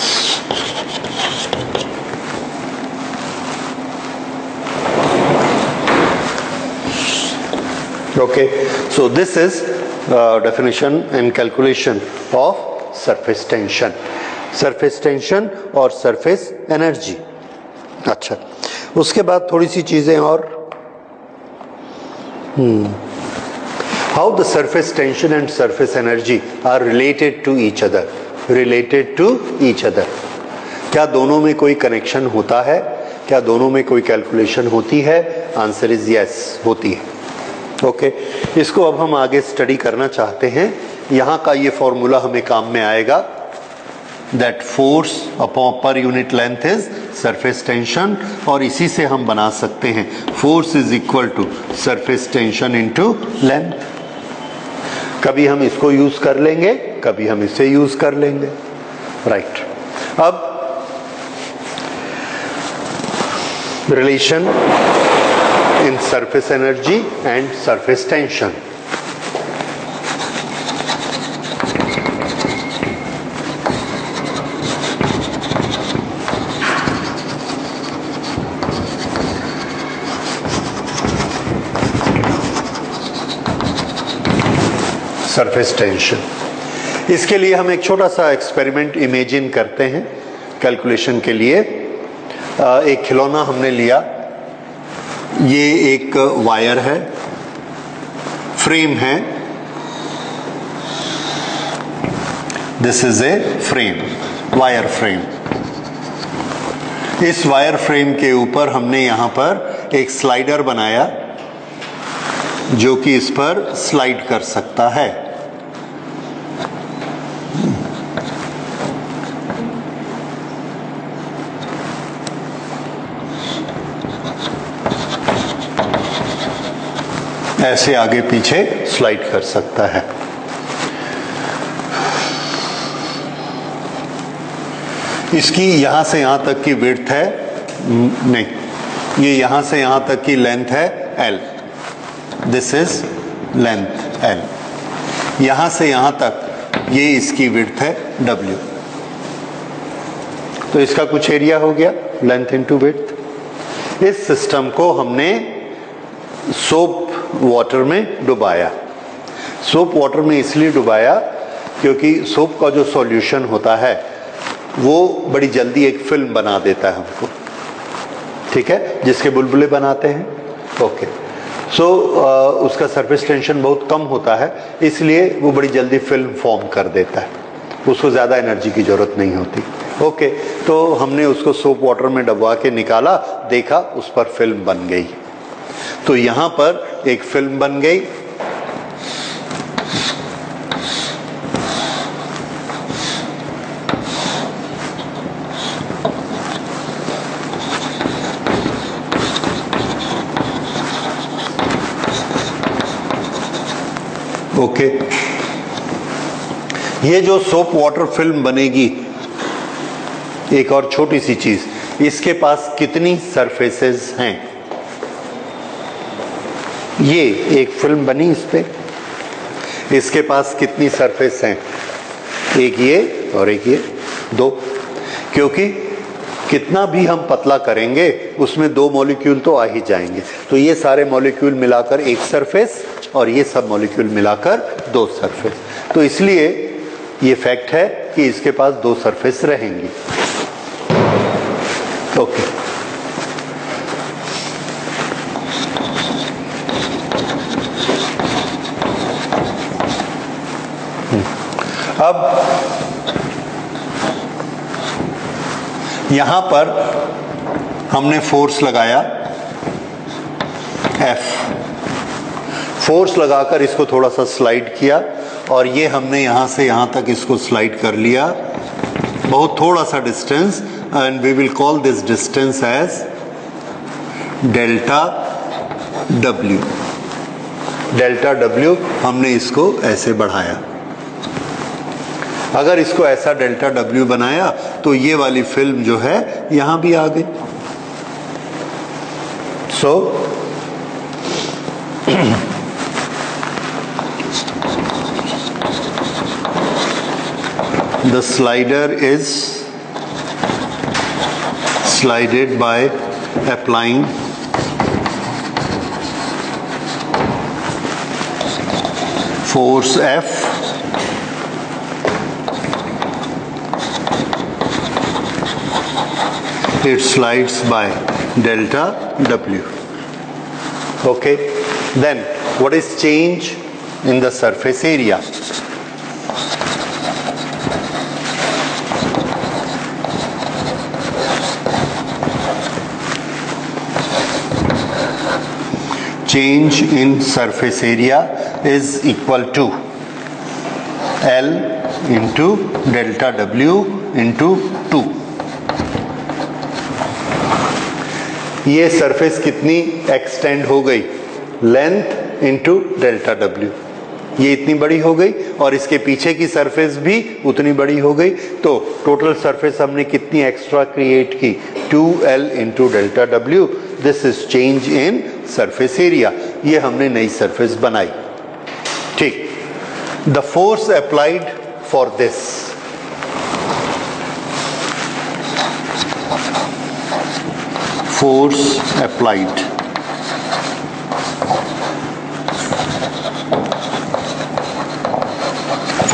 Okay, so this is definition and calculation of surface tension. Surface tension और सरफेस एनर्जी। अच्छा, उसके बाद थोड़ी सी चीजें और। How the surface tension and surface energy are related to each other? Related to each other. क्या दोनों में कोई कनेक्शन होता है? क्या दोनों में कोई कैलकुलेशन होती है? आंसर इज यस, होती है। ओके, इसको अब हम आगे स्टडी करना चाहते हैं। यहाँ का ये फॉर्मूला हमें काम में आएगा। That force upon per unit length is surface tension, और इसी से हम बना सकते हैं force is equal to surface tension into length। कभी हम इसको यूज कर लेंगे, कभी हम इसे यूज कर लेंगे। राइट, अब relation in surface energy and surface tension. Surface tension. इसके लिए हम एक छोटा सा एक्सपेरिमेंट इमेजिन करते हैं कैलकुलेशन के लिए। एक खिलौना हमने लिया, ये एक वायर है, फ्रेम है, this is a frame, wire frame. इस वायर फ्रेम के ऊपर हमने यहां पर एक स्लाइडर बनाया जो कि इस पर स्लाइड कर सकता है। ऐसे आगे पीछे स्लाइड कर सकता है। इसकी यहां से यहां तक की विड्थ है, नहीं, ये यहां से यहां तक की लेंथ है L, this is length L। यहां से यहां तक ये इसकी विड्थ है W। तो इसका कुछ एरिया हो गया, लेंथ इनटू विड्थ। इस सिस्टम को हमने सोप वाटर में डुबाया। सोप वाटर में इसलिए डुबाया क्योंकि सोप का जो सॉल्यूशन होता है वो बड़ी जल्दी एक फिल्म बना देता है हमको, ठीक है, जिसके बुलबुले बनाते हैं। ओके, सो उसका सरफेस टेंशन बहुत कम होता है, इसलिए वो बड़ी जल्दी फिल्म फॉर्म कर देता है, उसको ज़्यादा एनर्जी की ज़रूरत नहीं होती। ओके, तो हमने उसको सोप वाटर में डुबा के निकाला, देखा उस पर फिल्म बन गई। तो यहां पर एक फिल्म बन गई। ओके, ये जो सोप वाटर फिल्म बनेगी, एक और छोटी सी चीज, इसके पास कितनी सरफेसेस हैं? ये एक फिल्म बनी इस पे, इसके पास कितनी सरफेस हैं? एक ये और एक ये, दो। क्योंकि कितना भी हम पतला करेंगे उसमें दो मॉलिक्यूल तो आ ही जाएंगे। तो ये सारे मॉलिक्यूल मिलाकर एक सरफेस और ये सब मॉलिक्यूल मिलाकर दो सरफेस। तो इसलिए ये फैक्ट है कि इसके पास दो सरफेस रहेंगी। ओके, अब यहां पर हमने फोर्स लगाया F, फोर्स लगाकर इसको थोड़ा सा स्लाइड किया और ये हमने यहां से यहां तक इसको स्लाइड कर लिया, बहुत थोड़ा सा distance, and we will call this distance as delta W। Delta W हमने इसको ऐसे बढ़ाया। अगर इसको ऐसा डेल्टा W बनाया तो ये वाली फिल्म जो है यहां भी आ गई। सो the slider is slided by applying force F it slides by delta W. Okay, then what is change in the surface area? Change in surface area is equal to L into delta W into 2। ये surface कितनी extend हो गई? Length into delta W। ये इतनी बड़ी हो गई और इसके पीछे की सरफेस भी उतनी बड़ी हो गई। तो टोटल सरफेस हमने कितनी एक्स्ट्रा क्रिएट की? 2L into delta W। This is change in surface area. ये हमने नई सरफेस बनाई। ठीक, the force applied for this, force applied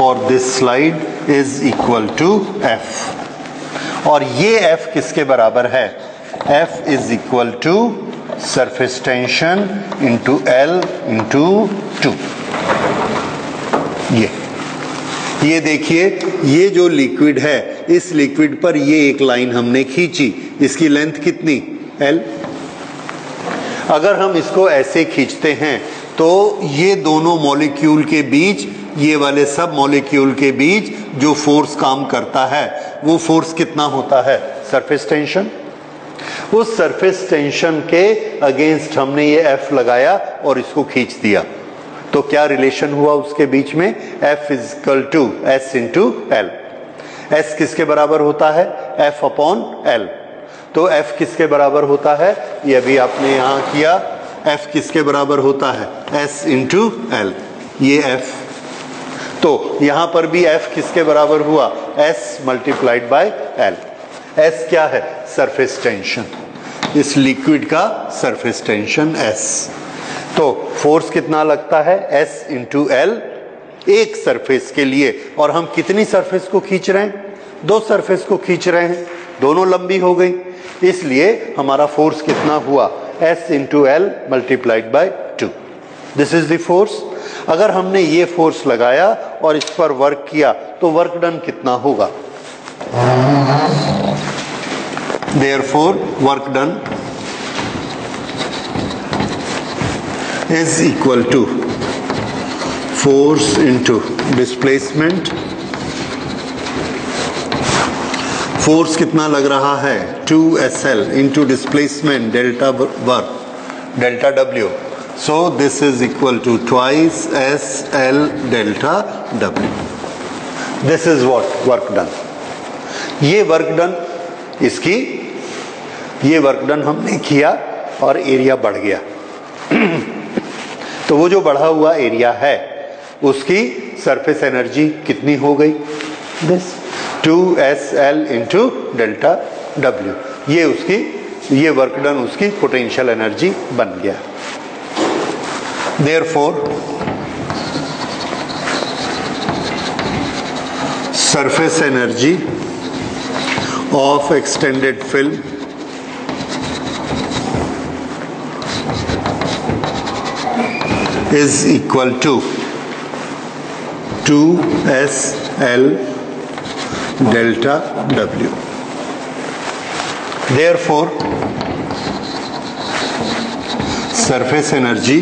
for this slide is equal to F। और ये F किसके बराबर है? F is equal to surface tension into L into 2। ये देखिए, ये जो लिक्विड है, इस लिक्विड पर ये एक लाइन हमने खींची, इसकी लेंथ कितनी? L। अगर हम इसको ऐसे खींचते हैं तो ये दोनों मॉलिक्यूल के बीच, ये वाले सब मॉलिक्यूल के बीच जो फोर्स काम करता है वो फोर्स कितना होता है? Surface tension. उस सरफेस टेंशन के अगेंस्ट हमने ये F लगाया और इसको खींच दिया, तो क्या रिलेशन हुआ उसके बीच में? F is equal to S into L। S किसके बराबर होता है? F upon L। तो F किसके बराबर होता है? ये अभी आपने यहां किया। F किसके बराबर होता है? S into L। ये F, तो यहां पर भी F किसके बराबर हुआ? S multiplied by L। S क्या है? सरफेस टेंशन, इस लिक्विड का सरफेस टेंशन S। तो फोर्स कितना लगता है? S इंटू L एक सरफेस के लिए। और हम कितनी सरफेस को खींच रहे हैं? 2 सरफेस को खींच रहे हैं, दोनों लंबी हो गई, इसलिए हमारा फोर्स कितना हुआ? S into L multiplied by 2। This is the force. अगर हमने ये फोर्स लगाया और इस पर वर्क किया तो वर्क डन कितना होगा? Therefore work done is equal to force into displacement। Force कितना लग रहा है? 2SL into displacement delta work, delta W। So this is equal to twice SL delta W। This is what? work done। ये work done, इसकी ये work done हमने किया और एरिया बढ़ गया। तो वो जो बढ़ा हुआ एरिया है उसकी सरफेस एनर्जी कितनी हो गई? This 2SL into delta W। ये उसकी, ये वर्क डन उसकी पोटेंशियल एनर्जी बन गया। Therefore surface energy of extended film is equal to 2SL delta W। Therefore surface energy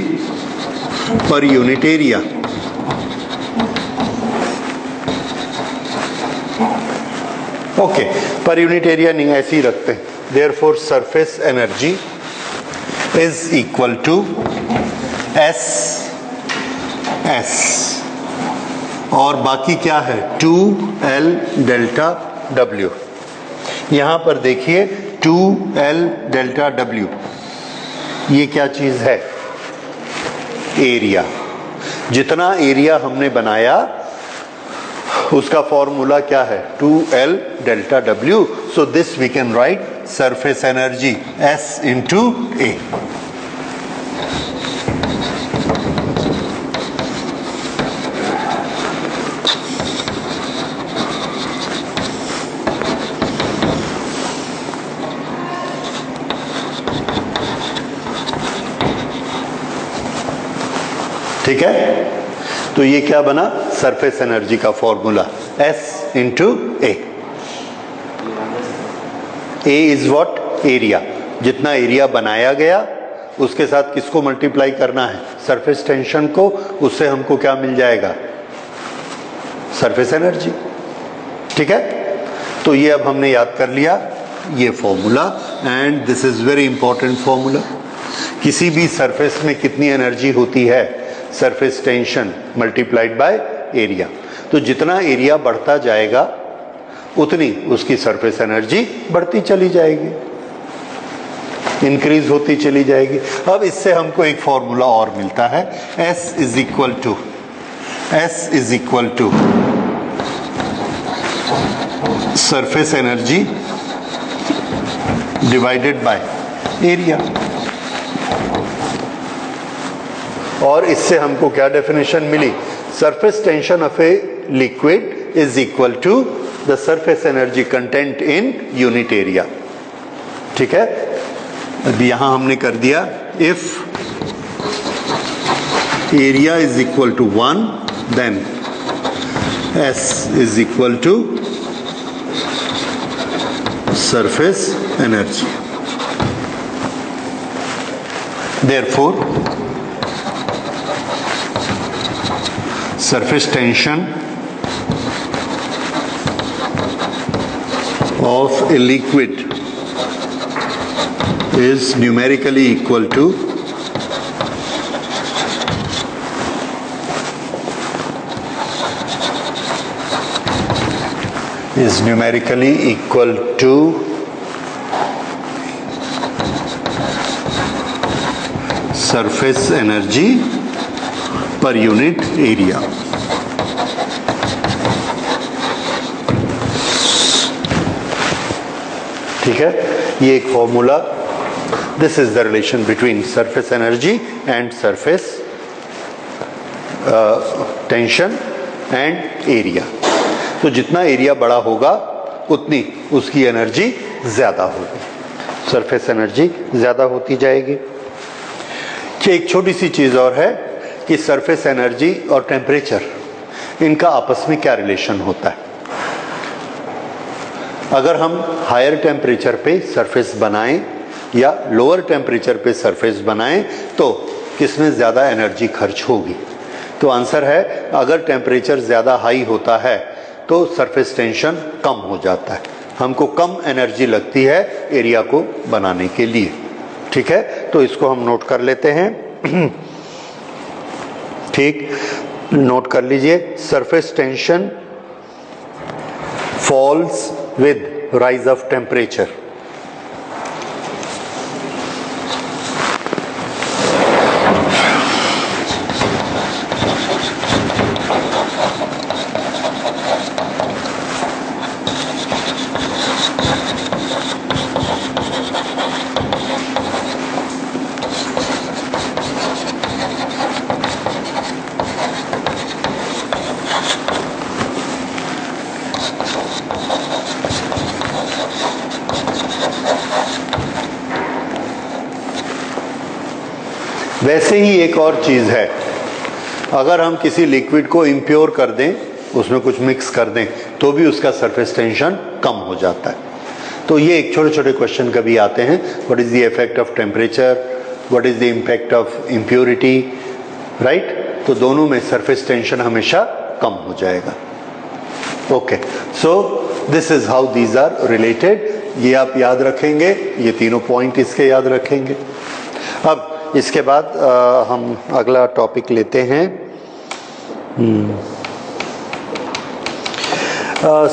per unit area okay, per unit area नहीं, ऐसे ही रखते हैं। Therefore surface energy is equal to S और बाकी क्या है? 2L delta W। यहां पर देखिए 2L डेल्टा W, ये क्या चीज है? एरिया। जितना एरिया हमने बनाया उसका फॉर्मूला क्या है? 2L delta W। So this we can write surface energy S into A। ठीक है, तो ये क्या बना? सरफेस एनर्जी का formula S into A। A is what? Area. जितना एरिया बनाया गया उसके साथ किसको मल्टीप्लाई करना है? सरफेस टेंशन को। उससे हमको क्या मिल जाएगा? Surface energy. ठीक है, तो ये अब हमने याद कर लिया ये formula, and this is very important formula. किसी भी सरफेस में कितनी एनर्जी होती है? Surface tension multiplied by area. तो जितना एरिया बढ़ता जाएगा उतनी उसकी सरफेस एनर्जी बढ़ती चली जाएगी, इंक्रीज होती चली जाएगी। अब इससे हमको एक फॉर्मूला और मिलता है, S is equal to surface energy divided by area. और इससे हमको क्या डेफिनेशन मिली? Surface tension of a liquid is equal to the surface energy content in unit area. ठीक है, अब यहां हमने कर दिया if area is equal to 1 then S is equal to surface energy. Therefore surface tension of a liquid is numerically equal to surface energy per unit area. ठीक है, ये एक formula, this is the relation between surface energy and surface tension and area. तो जितना area बड़ा होगा उतनी उसकी एनर्जी ज्यादा होगी, सरफेस एनर्जी ज्यादा होती जाएगी. एक छोटी सी चीज और है कि सरफेस एनर्जी और टेम्परेचर, इनका आपस में क्या रिलेशन होता है. अगर हम हायर टेम्परेचर पे सरफेस बनाएं या लोअर टेम्परेचर पे सरफेस बनाएं तो किसमें ज़्यादा एनर्जी खर्च होगी. तो आंसर है, अगर टेम्परेचर ज़्यादा हाई होता है तो सरफेस टेंशन कम हो जाता है, हमको कम एनर्जी लगती है एरिया को बनाने के लिए. ठीक है, तो इसको हम नोट कर लेते हैं. ठीक, नोट कर लीजिए, surface tension falls with rise of temperature. वैसे ही एक और चीज है, अगर हम किसी लिक्विड को इम्प्योर कर दें, उसमें कुछ मिक्स कर दें, तो भी उसका सरफेस टेंशन कम हो जाता है. तो ये एक छोटे छोटे क्वेश्चन कभी आते हैं, what is the effect of temperature, what is the impact of impurity, right. तो दोनों में सरफेस टेंशन हमेशा कम हो जाएगा. Okay, so this is how these are related. ये आप याद रखेंगे, ये तीनों पॉइंट इसके याद रखेंगे. अब इसके बाद हम अगला टॉपिक लेते हैं.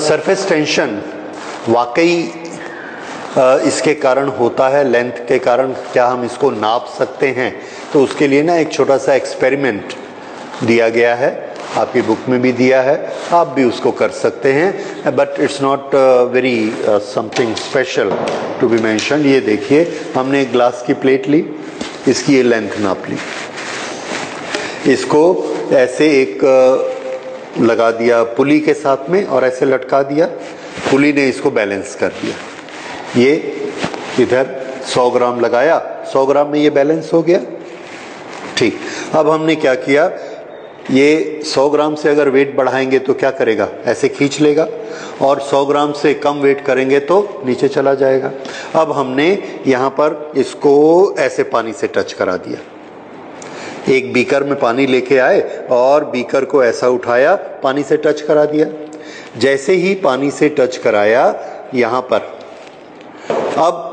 सरफेस टेंशन वाकई इसके कारण होता है, लेंथ के कारण. क्या हम इसको नाप सकते हैं? तो उसके लिए ना एक छोटा सा एक्सपेरिमेंट दिया गया है, आपकी बुक में भी दिया है, आप भी उसको कर सकते हैं. But it's not very something special to be mention. ये देखिए, हमने एक ग्लास की प्लेट ली, इसकी ये लेंथ नाप ली, इसको ऐसे एक लगा दिया पुली के साथ में और ऐसे लटका दिया, पुली ने इसको बैलेंस कर दिया. ये इधर 100 ग्राम लगाया, 100 ग्राम में ये बैलेंस हो गया. ठीक, अब हमने क्या किया, ये 100 ग्राम से अगर वेट बढ़ाएंगे तो क्या करेगा, ऐसे खींच लेगा, और 100 ग्राम से कम वेट करेंगे तो नीचे चला जाएगा. अब हमने यहाँ पर इसको ऐसे पानी से टच करा दिया. एक बीकर में पानी लेके आए और बीकर को ऐसा उठाया, पानी से टच करा दिया. जैसे ही पानी से टच कराया यहाँ पर, अब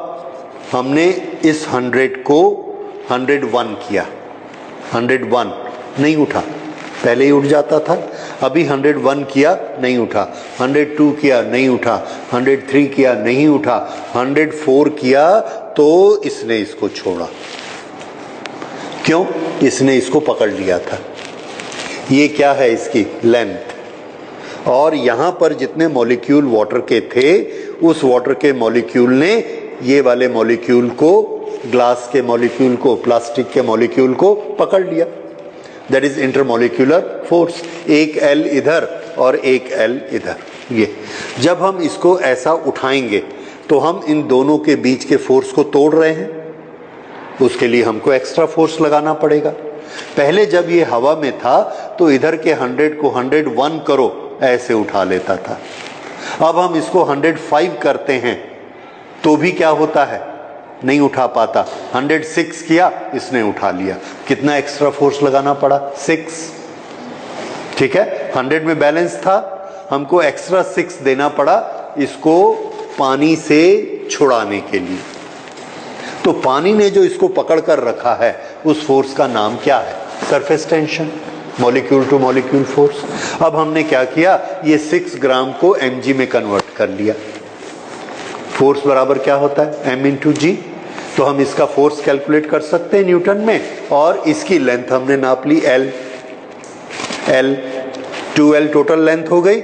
हमने इस 100 को 101 किया. 101 नहीं उठा, पहले ही उठ जाता था. अभी 101 किया, नहीं उठा. 102 किया, नहीं उठा. 103 किया, नहीं उठा. 104 किया तो इसने इसको छोड़ा. क्यों? इसने इसको पकड़ लिया था. ये क्या है, इसकी लेंथ. और यहां पर जितने मॉलिक्यूल वाटर के थे, उस वाटर के मॉलिक्यूल ने ये वाले मॉलिक्यूल को, ग्लास के मॉलिक्यूल को, प्लास्टिक के मॉलिक्यूल को पकड़ लिया. That is intermolecular force. एक L इधर और एक L इधर। ये जब हम इसको ऐसा उठाएंगे तो हम इन दोनों के बीच के फोर्स को तोड़ रहे हैं, उसके लिए हमको एक्स्ट्रा फोर्स लगाना पड़ेगा। पहले जब ये हवा में था तो इधर के 100 को 101 करो ऐसे उठा लेता था। अब हम इसको 105 करते हैं तो भी क्या होता है, नहीं उठा पाता। 106 किया, इसने उठा लिया। कितना एक्स्ट्रा फोर्स लगाना पड़ा, 6। ठीक है, 100 में बैलेंस था, हमको एक्स्ट्रा 6 देना पड़ा इसको पानी से छुड़ाने के लिए। तो पानी ने जो इसको पकड़ कर रखा है उस फोर्स का नाम क्या है, surface tension, molecule two molecule force. अब हमने क्या किया, ये 6 ग्राम को mg में कन्वर्ट कर लिया। फोर्स बराबर क्या होता है, m इंटू जी। तो हम इसका फोर्स कैलकुलेट कर सकते हैं न्यूटन में, और इसकी लेंथ हमने नाप ली L 2L टोटल लेंथ हो गई।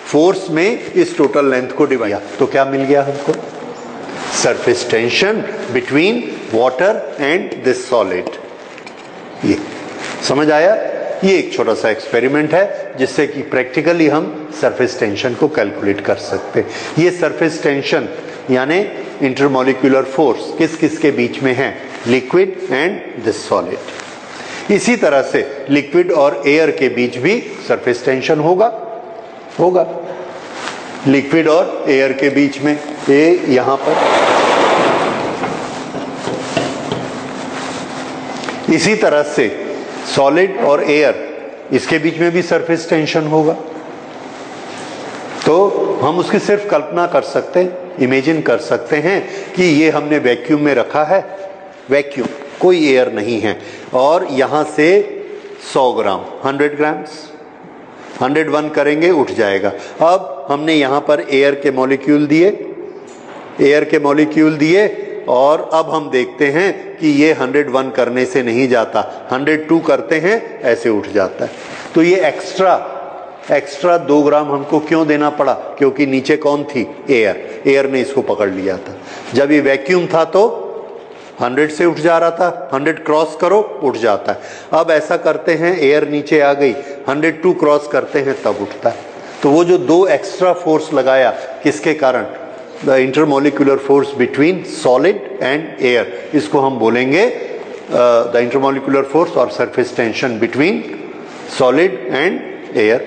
फोर्स में इस टोटल लेंथ को डिवाइड, तो क्या मिल गया हमको, surface tension between water and this solid. ये समझ आया। ये एक छोटा सा एक्सपेरिमेंट है जिससे कि प्रैक्टिकली हम सरफेस टेंशन को कैलकुलेट कर सकते हैं। ये सरफेस टेंशन यानी इंटरमॉलिक्यूलर फोर्स किस किस के बीच में है, लिक्विड एंड दिस सॉलिड। इसी तरह से लिक्विड और एयर के बीच भी सरफेस टेंशन होगा लिक्विड और एयर के बीच में, ये यहां पर। इसी तरह से सॉलिड और एयर, इसके बीच में भी सरफेस टेंशन होगा। तो हम उसकी सिर्फ कल्पना कर सकते हैं, इमेजिन कर सकते हैं कि ये हमने वैक्यूम में रखा है, वैक्यूम, कोई एयर नहीं है, और यहां से 100 ग्राम 100 ग्राम्स 101 करेंगे उठ जाएगा। अब हमने यहां पर एयर के मॉलिक्यूल दिए, और अब हम देखते हैं कि ये 101 करने से नहीं जाता, 102 करते हैं ऐसे उठ जाता है। तो ये एक्स्ट्रा 2 ग्राम हमको क्यों देना पड़ा, क्योंकि नीचे कौन थी, एयर ने इसको पकड़ लिया था। जब ये वैक्यूम था तो 100 से उठ जा रहा था, 100 क्रॉस करो उठ जाता है। अब ऐसा करते हैं, एयर नीचे आ गई, 102 क्रॉस करते हैं तब उठता है। तो वो जो 2 एक्स्ट्रा फोर्स लगाया, किसके कारण, the intermolecular force between solid and air, इसको हम बोलेंगे द इंटरमॉलिक्यूलर फोर्स और surface tension between solid and air.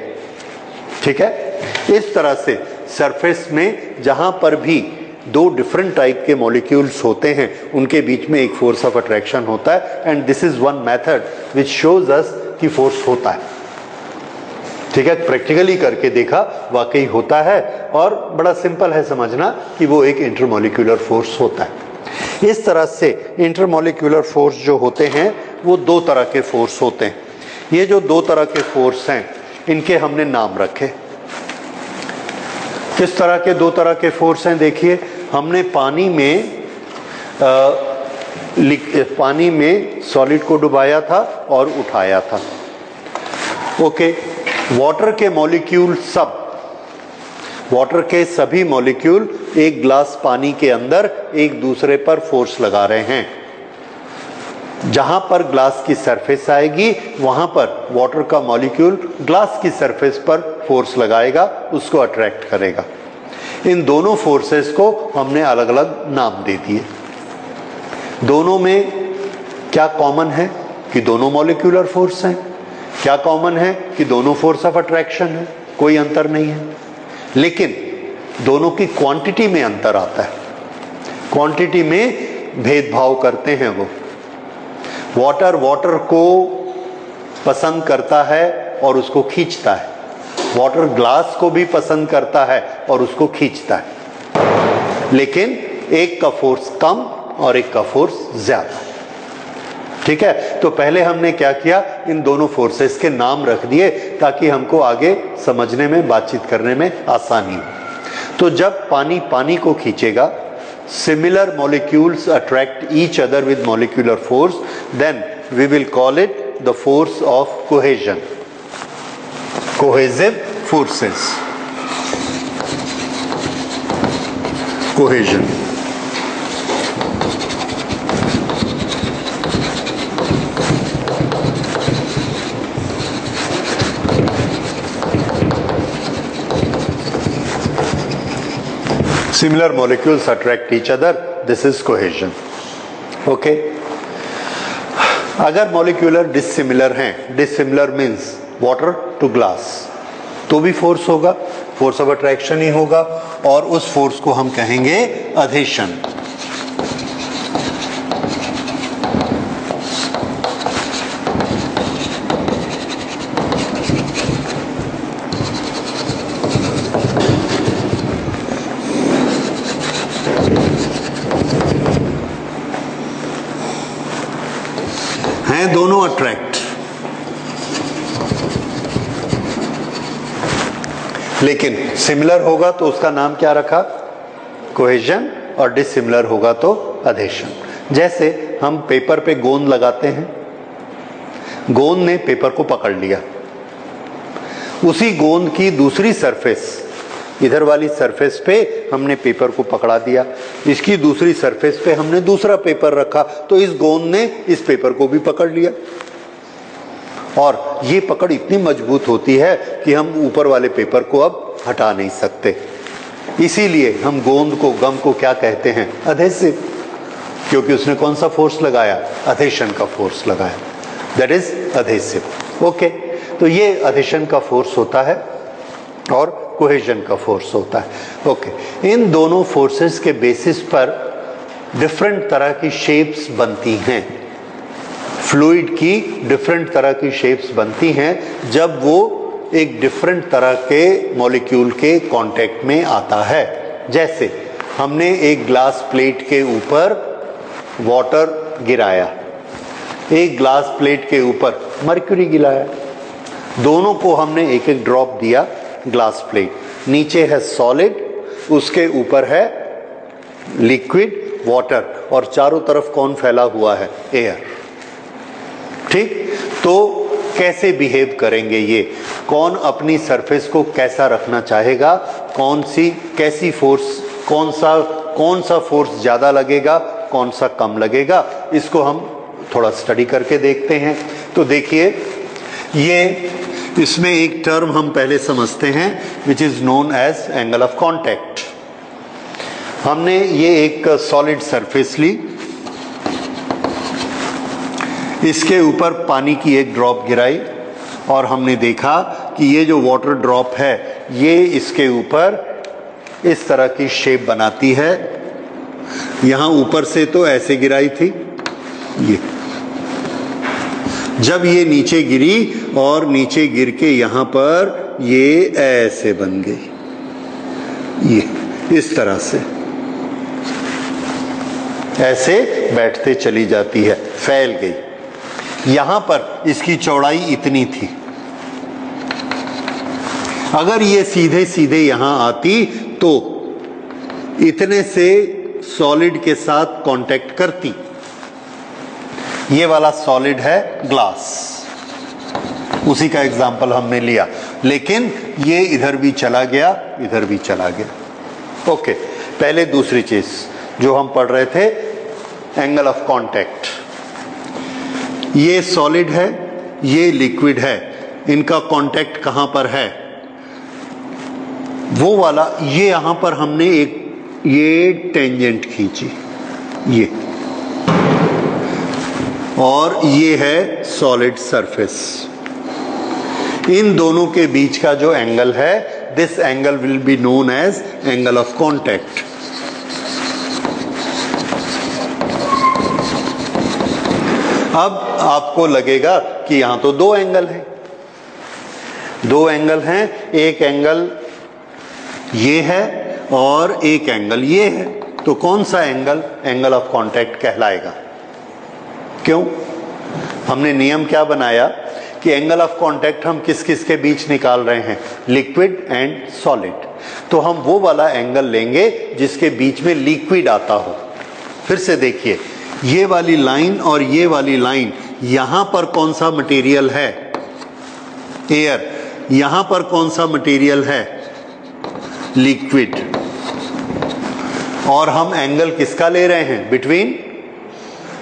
ठीक है, इस तरह से सरफेस में जहां पर भी 2 डिफरेंट टाइप के मॉलिक्यूल्स होते हैं उनके बीच में एक फोर्स ऑफ अट्रैक्शन होता है, and this is one method which shows us कि फोर्स होता है। ठीक है, प्रैक्टिकली करके देखा, वाकई होता है, और बड़ा सिंपल है समझना कि वो एक इंटरमॉलिक्यूलर फोर्स होता है। इस तरह से इंटरमॉलिक्यूलर फोर्स जो होते हैं वो 2 तरह के फोर्स होते हैं। ये जो 2 तरह के फोर्स हैं इनके हमने नाम रखे। किस तरह के 2 तरह के फोर्स हैं, देखिए, हमने पानी में सॉलिड को डुबाया था और उठाया था। ओके, वाटर के सभी मॉलिक्यूल एक ग्लास पानी के अंदर एक दूसरे पर फोर्स लगा रहे हैं। जहां पर ग्लास की सरफेस आएगी वहां पर वाटर का मॉलिक्यूल ग्लास की सरफेस पर फोर्स लगाएगा, उसको अट्रैक्ट करेगा। इन दोनों फोर्सेस को हमने अलग अलग नाम दे दिए। दोनों में क्या कॉमन है कि दोनों मॉलिक्यूलर फोर्स हैं। क्या कॉमन है कि दोनों फोर्स ऑफ अट्रैक्शन है, कोई अंतर नहीं है। लेकिन दोनों की क्वांटिटी में अंतर आता है, क्वांटिटी में भेदभाव करते हैं वो। वाटर को पसंद करता है और उसको खींचता है, वाटर ग्लास को भी पसंद करता है और उसको खींचता है, लेकिन एक का फोर्स कम और एक का फोर्स ज्यादा। ठीक है, तो पहले हमने क्या किया, इन दोनों फोर्सेस के नाम रख दिए ताकि हमको आगे समझने में, बातचीत करने में आसानी हो। तो जब पानी को खींचेगा, similar molecules attract each other with molecular force, then we will call it the force of cohesion, cohesive forces, cohesion। Similar molecules attract each other. This is cohesion. Okay. अगर मॉलिक्यूलर डिसिमिलर हैं, dissimilar means water to glass, तो भी force होगा, force of attraction ही होगा, और उस force को हम कहेंगे अधेशन। हैं दोनों अट्रैक्ट, लेकिन सिमिलर होगा तो उसका नाम क्या रखा? कोहेजन, और डिसिमिलर होगा तो अधेशन। जैसे हम पेपर पे गोंद लगाते हैं, गोंद ने पेपर को पकड़ लिया, उसी गोंद की दूसरी सरफेस, इधर वाली सरफेस पे हमने पेपर को पकड़ा दिया, इसकी दूसरी सरफेस पे हमने दूसरा पेपर रखा, तो इस गोंद ने इस पेपर को भी पकड़ लिया, और ये पकड़ इतनी मजबूत होती है कि हम ऊपर वाले पेपर को अब हटा नहीं सकते। इसीलिए हम गोंद को, गम को क्या कहते हैं? अधेसिव, क्योंकि उसने कौन सा फोर्स लगाया? अधेशन का फोर्स लगाया, दैट इज अधेसिव। ओके, तो ये अधेशन का फोर्स होता है और कोहेजन का फोर्स होता है। ओके, इन दोनों फोर्सेस के बेसिस पर डिफरेंट तरह की शेप्स बनती हैं, फ्लूइड की डिफरेंट तरह की शेप्स बनती हैं जब वो एक डिफरेंट तरह के मॉलिक्यूल के कांटेक्ट में आता है। जैसे हमने एक ग्लास प्लेट के ऊपर वाटर गिराया, एक ग्लास प्लेट के ऊपर मर्क्यूरी गिराया, दोनों को हमने एक एक ड्रॉप दिया। ग्लास प्लेट नीचे है सॉलिड, उसके ऊपर है लिक्विड वाटर, और चारों तरफ कौन फैला हुआ है? एयर। ठीक, तो कैसे बिहेव करेंगे ये? कौन अपनी सरफेस को कैसा रखना चाहेगा? कैसी फोर्स, कौन सा फोर्स ज्यादा लगेगा, कौन सा कम लगेगा? इसको हम थोड़ा स्टडी करके देखते हैं। तो देखिए, ये इसमें एक टर्म हम पहले समझते हैं which is known as angle of contact. हमने ये एक सॉलिड सरफेस ली, इसके ऊपर पानी की एक ड्रॉप गिराई, और हमने देखा कि ये जो वाटर ड्रॉप है ये इसके ऊपर इस तरह की शेप बनाती है। यहां ऊपर से तो ऐसे गिराई थी, ये जब ये नीचे गिरी और नीचे गिर के यहां पर ये ऐसे बन गई, ये इस तरह से ऐसे बैठते चली जाती है, फैल गई। यहां पर इसकी चौड़ाई इतनी थी, अगर ये सीधे सीधे यहां आती तो इतने से सॉलिड के साथ कांटेक्ट करती। ये वाला सॉलिड है ग्लास, उसी का एग्जाम्पल हमने लिया, लेकिन ये इधर भी चला गया, इधर भी चला गया। ओके, पहले दूसरी चीज जो हम पढ़ रहे थे, एंगल ऑफ कांटेक्ट। ये सॉलिड है, ये लिक्विड है, इनका कांटेक्ट कहां पर है? वो वाला, ये यहां पर हमने एक ये टेंजेंट खींची, ये, और ये है सॉलिड सरफेस। इन दोनों के बीच का जो एंगल है, this angle will be known as angle of contact. अब आपको लगेगा कि यहां तो दो एंगल हैं, दो एंगल हैं, एक एंगल ये है और एक एंगल ये है, तो कौन सा एंगल एंगल ऑफ कांटेक्ट कहलाएगा? क्यों? हमने नियम क्या बनाया कि एंगल ऑफ कांटेक्ट हम किस किस के बीच निकाल रहे हैं? Liquid and solid. तो हम वो वाला एंगल लेंगे जिसके बीच में लिक्विड आता हो। फिर से देखिए, ये वाली लाइन और ये वाली लाइन, यहां पर कौन सा मटेरियल है? एयर। यहां पर कौन सा मटेरियल है? लिक्विड। और हम एंगल किसका ले रहे हैं? Between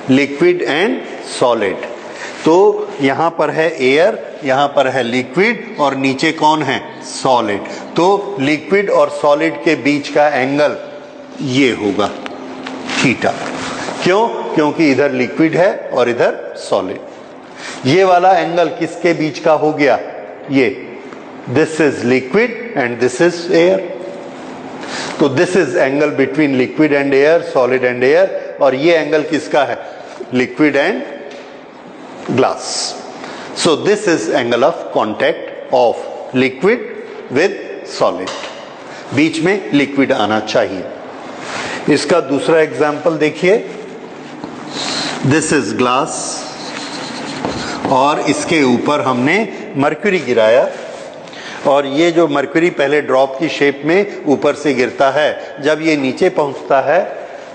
liquid and solid. तो यहां पर है एयर, यहां पर है लिक्विड, और नीचे कौन है? सॉलिड। तो लिक्विड और सॉलिड के बीच का एंगल ये होगा थीटा। क्यों? क्योंकि इधर लिक्विड है और इधर सॉलिड। ये वाला एंगल किसके बीच का हो गया? ये, this is liquid and this is air. तो this is angle between liquid and air, solid and air, और ये एंगल किसका है? Liquid and glass. So this is angle of contact of liquid with solid. बीच में liquid आना चाहिए। इसका दूसरा एग्जाम्पल देखिए, दिस इज ग्लास और इसके ऊपर हमने मरक्यूरी गिराया, और ये जो मरक्यूरी पहले ड्रॉप की शेप में ऊपर से गिरता है, जब ये नीचे पहुंचता है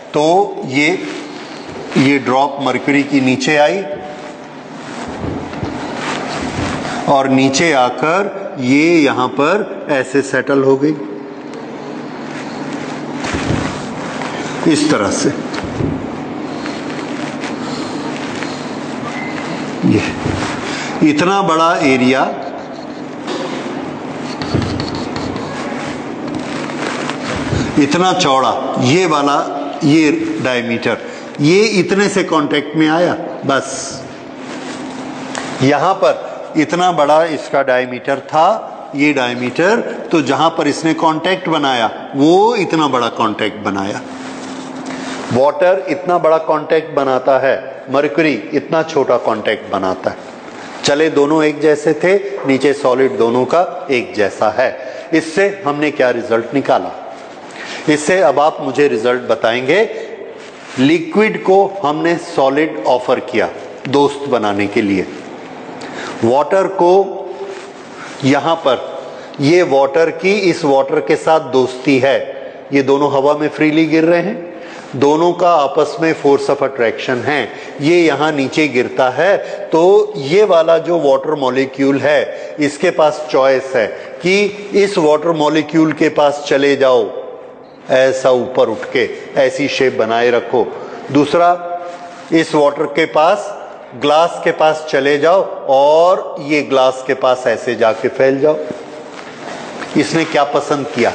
तो ये ड्रॉप मरक्यूरी की नीचे आई और नीचे आकर ये यहां पर ऐसे सेटल हो गई, इस तरह से। ये इतना बड़ा एरिया, इतना चौड़ा, ये वाला, ये डायमीटर, ये इतने से कांटेक्ट में आया। बस यहां पर इतना बड़ा इसका डायमीटर था, ये डायमीटर, तो जहां पर इसने कांटेक्ट बनाया वो इतना बड़ा कांटेक्ट बनाया। वाटर इतना बड़ा कांटेक्ट बनाता है, मरक्यूरी इतना छोटा कांटेक्ट बनाता है। चले दोनों एक जैसे थे, नीचे सॉलिड दोनों का एक जैसा है। इससे हमने क्या रिजल्ट निकाला? इससे अब आप मुझे रिजल्ट बताएंगे। लिक्विड को हमने सॉलिड ऑफर किया दोस्त बनाने के लिए। वाटर को यहां पर, ये वाटर की इस वाटर के साथ दोस्ती है, ये दोनों हवा में फ्रीली गिर रहे हैं, दोनों का आपस में फोर्स ऑफ अट्रैक्शन है। ये यहां नीचे गिरता है तो ये वाला जो वाटर मॉलिक्यूल है इसके पास चॉइस है कि इस वाटर मॉलिक्यूल के पास चले जाओ, ऐसा ऊपर उठ के ऐसी शेप बनाए रखो। दूसरा, इस वाटर के पास, ग्लास के पास चले जाओ और ये ग्लास के पास ऐसे जाके फैल जाओ। इसने क्या पसंद किया?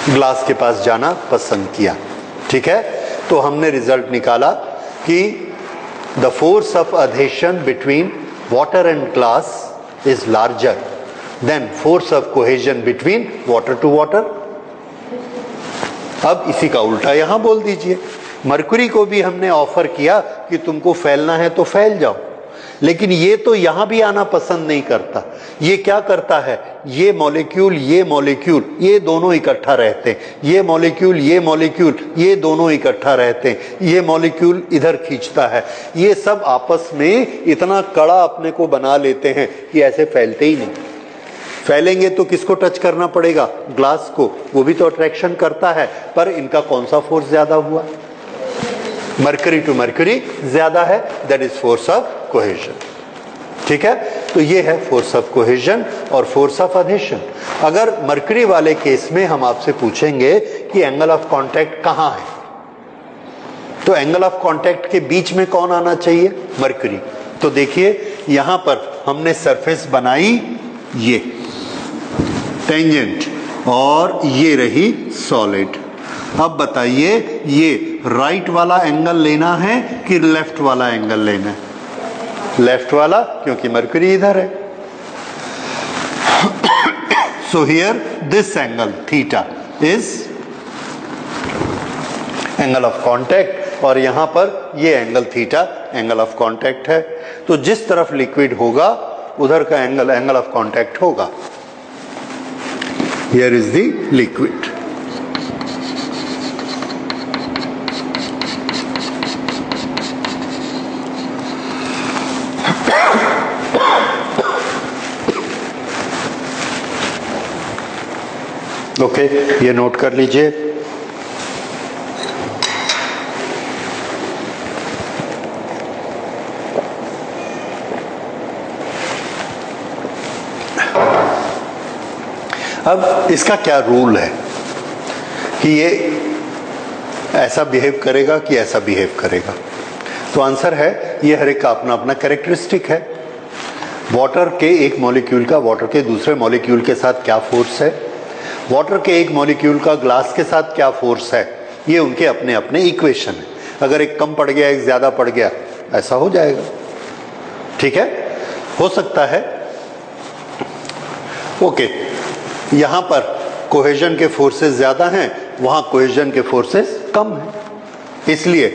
ग्लास के पास जाना पसंद किया। ठीक है, तो हमने रिजल्ट निकाला कि the force of adhesion between water and glass is larger than force of cohesion between water to water. अब इसी का उल्टा यहां बोल दीजिए। मरक्यूरी को भी हमने ऑफर किया कि तुमको फैलना है तो फैल जाओ, लेकिन ये तो यहां भी आना पसंद नहीं करता। ये क्या करता है? ये मॉलिक्यूल ये दोनों इकट्ठा रहते हैं, ये मॉलिक्यूल ये दोनों इकट्ठा रहते हैं, ये मॉलिक्यूल इधर खींचता है। ये सब आपस में इतना कड़ा अपने को बना लेते हैं कि ऐसे फैलते ही नहीं। फैलेंगे तो किसको टच करना पड़ेगा? ग्लास को, वो भी तो अट्रैक्शन करता है, पर इनका कौन सा फोर्स ज्यादा हुआ? मरक्यूरी टू मरक्यूरी ज्यादा है, that is force of cohesion. ठीक है, तो ये है फोर्स ऑफ कोहेजन और फोर्स ऑफ अधेशन। अगर मरक्यूरी वाले केस में हम आपसे पूछेंगे कि एंगल ऑफ कांटेक्ट कहां है, तो एंगल ऑफ कांटेक्ट के बीच में कौन आना चाहिए? मरक्यूरी। तो देखिए यहां पर हमने सरफेस बनाई, ये टेंजेंट, और ये रही सॉलिड। अब बताइए ये राइट वाला एंगल लेना है कि लेफ्ट वाला एंगल लेना है? लेफ्ट वाला, क्योंकि मरक्यूरी इधर है। So here this angle theta is angle of contact, और यहां पर ये angle theta angle of contact है। तो जिस तरफ लिक्विड होगा उधर का एंगल ऑफ कांटेक्ट होगा। Here is the liquid. Okay, ये नोट कर लीजिए। अब इसका क्या रूल है कि ये ऐसा बिहेव करेगा कि ऐसा बिहेव करेगा? तो आंसर है, ये हर एक का अपना अपना कैरेक्टरिस्टिक है। वाटर के एक मॉलिक्यूल का वाटर के दूसरे मॉलिक्यूल के साथ क्या फोर्स है, वाटर के एक मॉलिक्यूल का ग्लास के साथ क्या फोर्स है, ये उनके अपने अपने इक्वेशन है। अगर एक कम पड़ गया, एक ज्यादा पड़ गया, ऐसा हो जाएगा। ठीक है, हो सकता है। ओके, यहां पर कोहेजन के फोर्सेस ज्यादा हैं, वहां कोहेजन के फोर्सेस कम हैं, इसलिए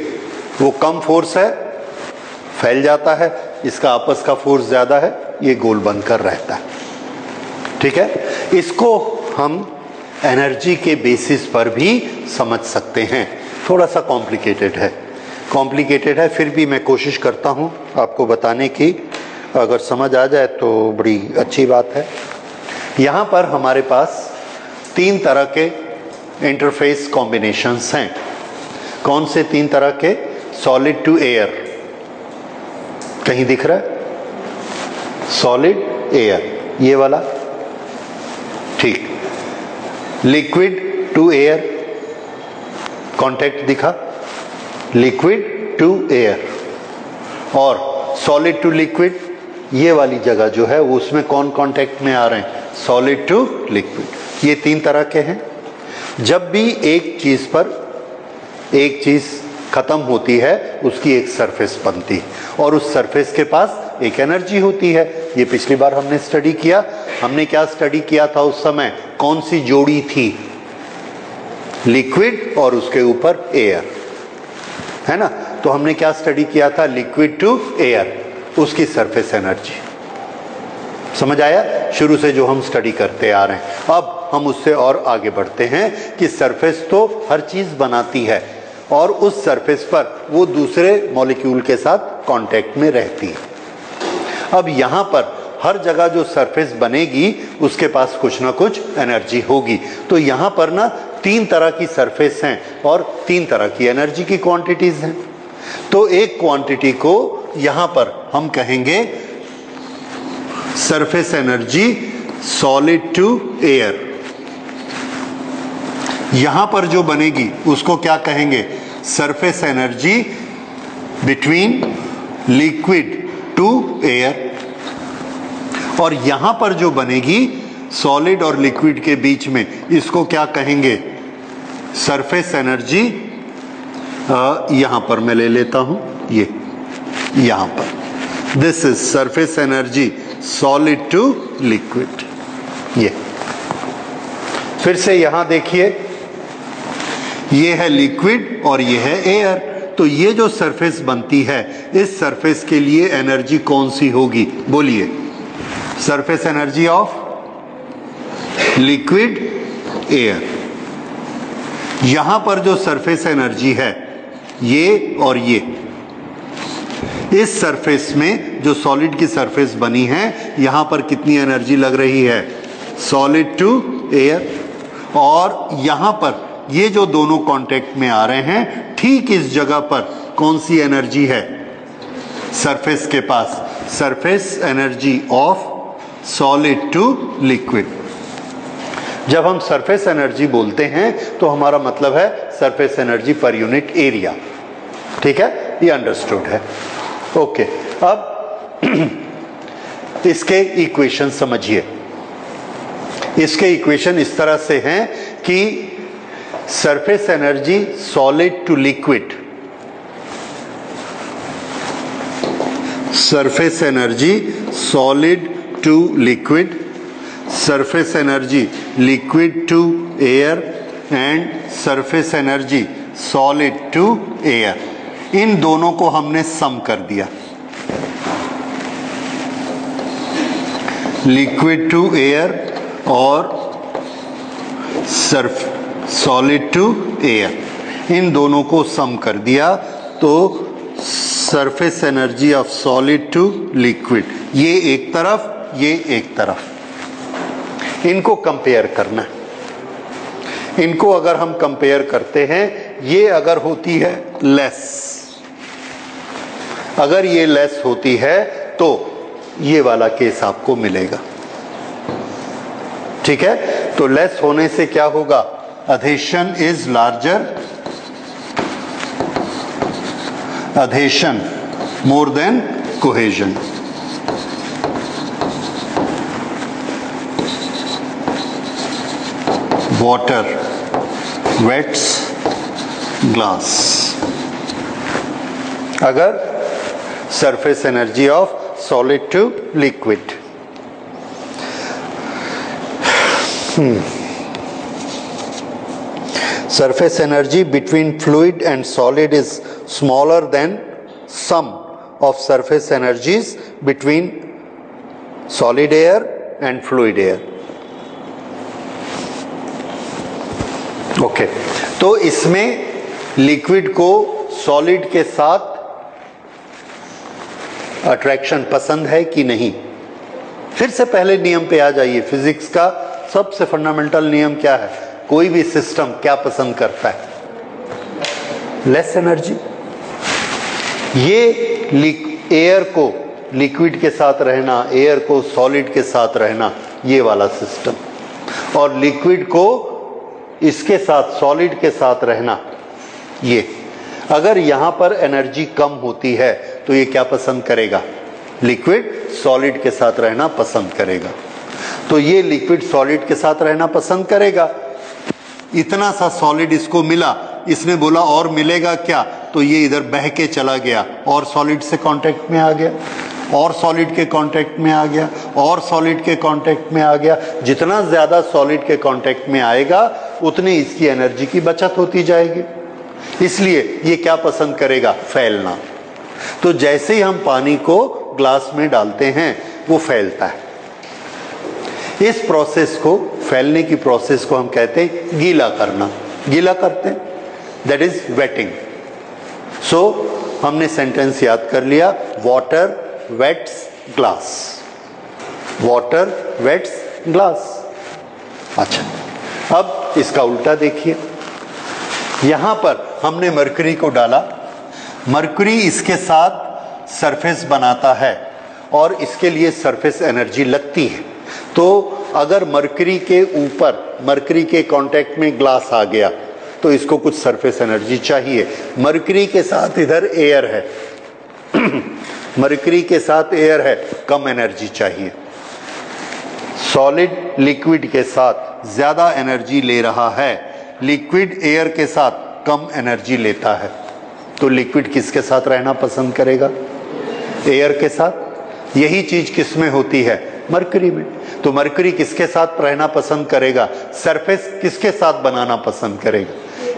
वो कम फोर्स है, फैल जाता है, इसका आपस का फोर्स ज्यादा है, ये गोल बनकर रहता है। ठीक है, इसको हम एनर्जी के बेसिस पर भी समझ सकते हैं। थोड़ा सा कॉम्प्लिकेटेड है, फिर भी मैं कोशिश करता हूं आपको बताने की। अगर समझ आ जाए तो बड़ी अच्छी बात है। यहां पर हमारे पास 3 तरह के इंटरफेस कॉम्बिनेशंस हैं। कौन से 3 तरह के? सॉलिड टू एयर, कहीं दिख रहा है? सॉलिड एयर, ये वाला, ठीक। लिक्विड टू एयर, कांटेक्ट दिखा, लिक्विड टू एयर। और सॉलिड टू लिक्विड, ये वाली जगह जो है वो उसमें कौन कांटेक्ट में आ रहे हैं? Solid to liquid. ये 3 तरह के हैं। जब भी एक चीज पर एक चीज खत्म होती है, उसकी एक सरफेस बनती है, और उस सरफेस के पास एक एनर्जी होती है। ये पिछली बार हमने स्टडी किया। हमने क्या स्टडी किया था उस समय? कौन सी जोड़ी थी? लिक्विड और उसके ऊपर एयर, है ना? तो हमने क्या स्टडी किया था? लिक्विड टू एयर, उसकी सरफेस एनर्जी। समझ आया? शुरू से जो हम स्टडी करते आ रहे हैं। अब हम उससे और आगे बढ़ते हैं कि सरफेस तो हर चीज बनाती है, और उस सरफेस पर वो दूसरे मॉलिक्यूल के साथ कांटेक्ट में रहती है। अब यहां पर हर जगह जो सरफेस बनेगी, उसके पास कुछ ना कुछ एनर्जी होगी। तो यहां पर ना 3 तरह की सरफेस हैं और 3 तरह की एनर्जी की क्वांटिटीज हैं। तो एक क्वांटिटी को यहां पर हम कहेंगे surface energy solid to air. यहां पर जो बनेगी उसको क्या कहेंगे? Surface energy between liquid to air. और यहां पर जो बनेगी सॉलिड और लिक्विड के बीच में, इसको क्या कहेंगे? सरफेस एनर्जी, यहां पर मैं ले लेता हूं, ये यहां पर, this is surface energy solid to liquid. ये फिर से यहां देखिए, ये है लिक्विड और ये है एयर। तो ये जो सरफेस बनती है, इस सरफेस के लिए एनर्जी कौन सी होगी? बोलिए। Surface energy of liquid air. यहां पर जो सरफेस एनर्जी है, ये और ये, इस सरफेस में जो सॉलिड की सरफेस बनी है, यहां पर कितनी एनर्जी लग रही है? Solid to air. और यहां पर ये जो दोनों कांटेक्ट में आ रहे हैं, ठीक इस जगह पर कौन सी एनर्जी है सरफेस के पास? Surface energy of solid to liquid. जब हम सरफेस एनर्जी बोलते हैं तो हमारा मतलब है surface energy per unit area. ठीक है, ये अंडरस्टूड है। ओके, अब इसके इक्वेशन समझिए। इसके इक्वेशन इस तरह से हैं कि surface energy solid to liquid, surface energy solid to liquid, surface energy liquid to air and surface energy solid to air, इन दोनों को हमने सम कर दिया। लिक्विड टू एयर और सॉलिड टू एयर, इन दोनों को सम कर दिया तो surface energy of solid to liquid, ये एक तरफ, ये एक तरफ। इनको कंपेयर करना है। इनको अगर हम कंपेयर करते हैं, ये अगर होती है लेस, अगर ये लेस होती है तो ये वाला केस आपको मिलेगा। ठीक है, तो लेस होने से क्या होगा? adhesion is larger, adhesion more than cohesion. water wets glass. अगर surface energy of solid to liquid. Surface energy between fluid and solid is smaller than sum of surface energies between solid air and fluid air. Okay, तो इसमें liquid को solid के साथ attraction पसंद है कि नहीं। फिर से पहले नियम पे आ जाइए। फिजिक्स का सबसे फंडामेंटल नियम क्या है? कोई भी सिस्टम क्या पसंद करता है? Less energy. ये एयर को लिक्विड के साथ रहना, एयर को सॉलिड के साथ रहना, ये वाला सिस्टम, और लिक्विड को इसके साथ सॉलिड के साथ रहना, ये। अगर यहां पर एनर्जी कम होती है तो ये क्या पसंद करेगा? लिक्विड सॉलिड के साथ रहना पसंद करेगा। तो ये लिक्विड सॉलिड के साथ रहना पसंद करेगा। इतना सा सॉलिड इसको मिला, इसने बोला और मिलेगा क्या, तो ये इधर बह के चला गया और सॉलिड से कांटेक्ट में आ गया, और सॉलिड के कांटेक्ट में आ गया, और सॉलिड के कांटेक्ट में आ गया। जितना ज्यादा सॉलिड के कांटेक्ट में आएगा उतनी इसकी एनर्जी की बचत होती जाएगी। इसलिए ये क्या पसंद करेगा? फैलना। तो जैसे ही हम पानी को ग्लास में डालते हैं वो फैलता है। इस प्रोसेस को, फैलने की प्रोसेस को हम कहते हैं गीला करना। गीला करते हैं, दैट इज वेटिंग। सो हमने सेंटेंस याद कर लिया, water wets glass. Water wets glass. अच्छा, अब इसका उल्टा देखिए। यहां पर हमने मरकरी को डाला, मरकरी इसके साथ सरफेस बनाता है और इसके लिए सरफेस एनर्जी लगती है। तो अगर मरकरी के ऊपर, मरकरी के कांटेक्ट में ग्लास आ गया तो इसको कुछ सरफेस एनर्जी चाहिए। मरकरी के साथ इधर एयर है मरकरी के साथ एयर है, कम एनर्जी चाहिए। सॉलिड लिक्विड के साथ ज्यादा एनर्जी ले रहा है, लिक्विड एयर के साथ कम एनर्जी लेता है। तो लिक्विड किसके साथ रहना पसंद करेगा? एयर के साथ। यही चीज किस में होती है? मरकरी में। तो मरकरी किसके साथ रहना पसंद करेगा? सरफेस किसके साथ बनाना पसंद करेगा?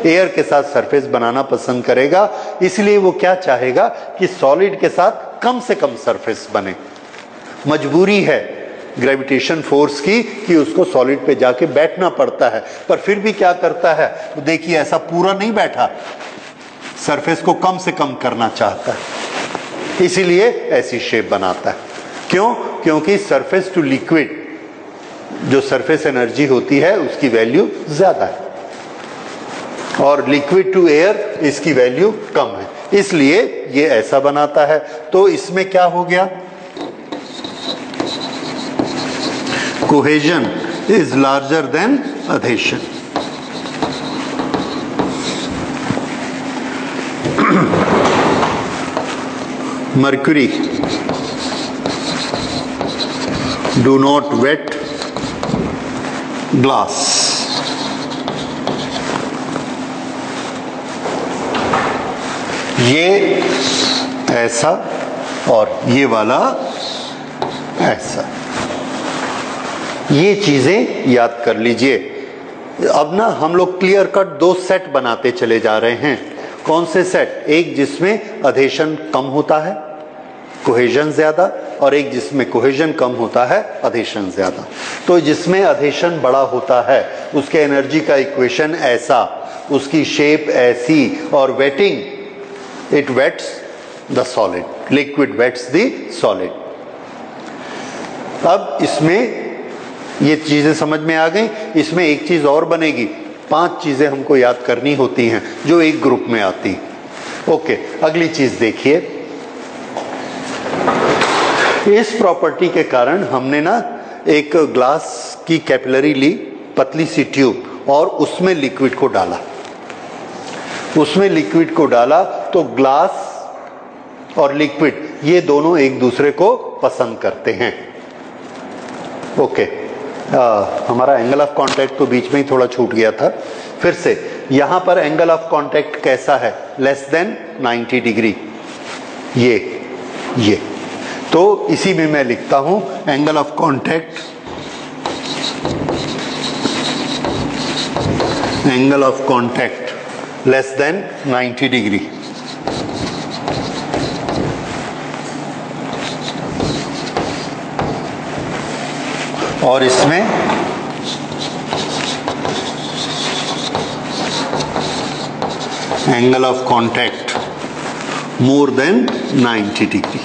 एयर के साथ सरफेस बनाना पसंद करेगा। इसलिए वो क्या चाहेगा कि सॉलिड के साथ कम से कम सरफेस बने। मजबूरी है ग्रेविटेशन फोर्स की कि उसको सॉलिड पे जाके बैठना पड़ता है, पर फिर भी क्या करता है? तो देखिए, ऐसा पूरा नहीं बैठा, सरफेस को कम से कम करना चाहता है, इसीलिए ऐसी शेप बनाता है। क्यों? क्योंकि सरफेस टू लिक्विड जो सरफेस एनर्जी होती है उसकी वैल्यू ज्यादा है, और लिक्विड टू एयर इसकी वैल्यू कम है, इसलिए ये ऐसा बनाता है। तो इसमें क्या हो गया? Cohesion is larger than adhesion. Mercury do not wet glass. ये ऐसा और ये वाला ऐसा, ये चीजें याद कर लीजिए। अब ना हम लोग क्लियर कट दो सेट बनाते चले जा रहे हैं। कौन से सेट? एक जिसमें अधेशन कम होता है, कोहेजन ज्यादा, और एक जिसमें कोहेजन कम होता है, अधेशन ज्यादा। तो जिसमें अधेशन बड़ा होता है उसके एनर्जी का इक्वेशन ऐसा, उसकी शेप ऐसी, और wetting, it wets the solid, liquid wets the solid. अब इसमें ये चीजें समझ में आ गई। इसमें एक चीज और बनेगी, 5 चीजें हमको याद करनी होती हैं जो एक ग्रुप में आती हैं। ओके, अगली चीज देखिए। इस प्रॉपर्टी के कारण हमने ना एक ग्लास की कैपिलरी ली, पतली सी ट्यूब, और उसमें लिक्विड को डाला। उसमें लिक्विड को डाला तो ग्लास और लिक्विड ये दोनों एक दूसरे को पसंद करते हैं। ओके, हमारा एंगल ऑफ कांटेक्ट तो बीच में ही थोड़ा छूट गया था। फिर से यहां पर एंगल ऑफ कांटेक्ट कैसा है? Less than 90 degree. ये तो इसी में मैं लिखता हूं angle of contact, angle of contact less than 90 degree. और इसमें angle of contact more than 90 degree.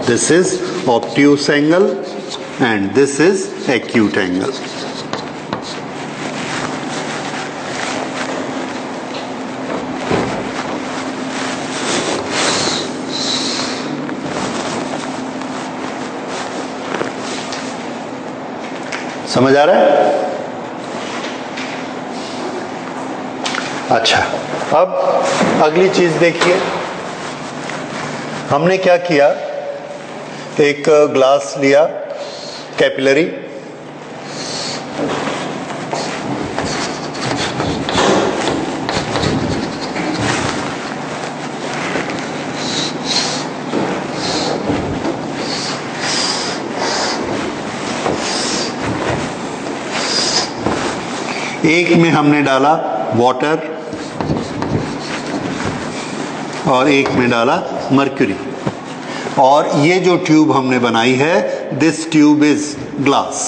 This is obtuse angle and this is acute angle. समझ आ रहा है? अच्छा, अब अगली चीज देखिए, हमने क्या किया, एक ग्लास लिया कैपिलरी, एक में हमने डाला वाटर और एक में डाला मर्क्यूरी, और ये जो ट्यूब हमने बनाई है, दिस ट्यूब इज ग्लास।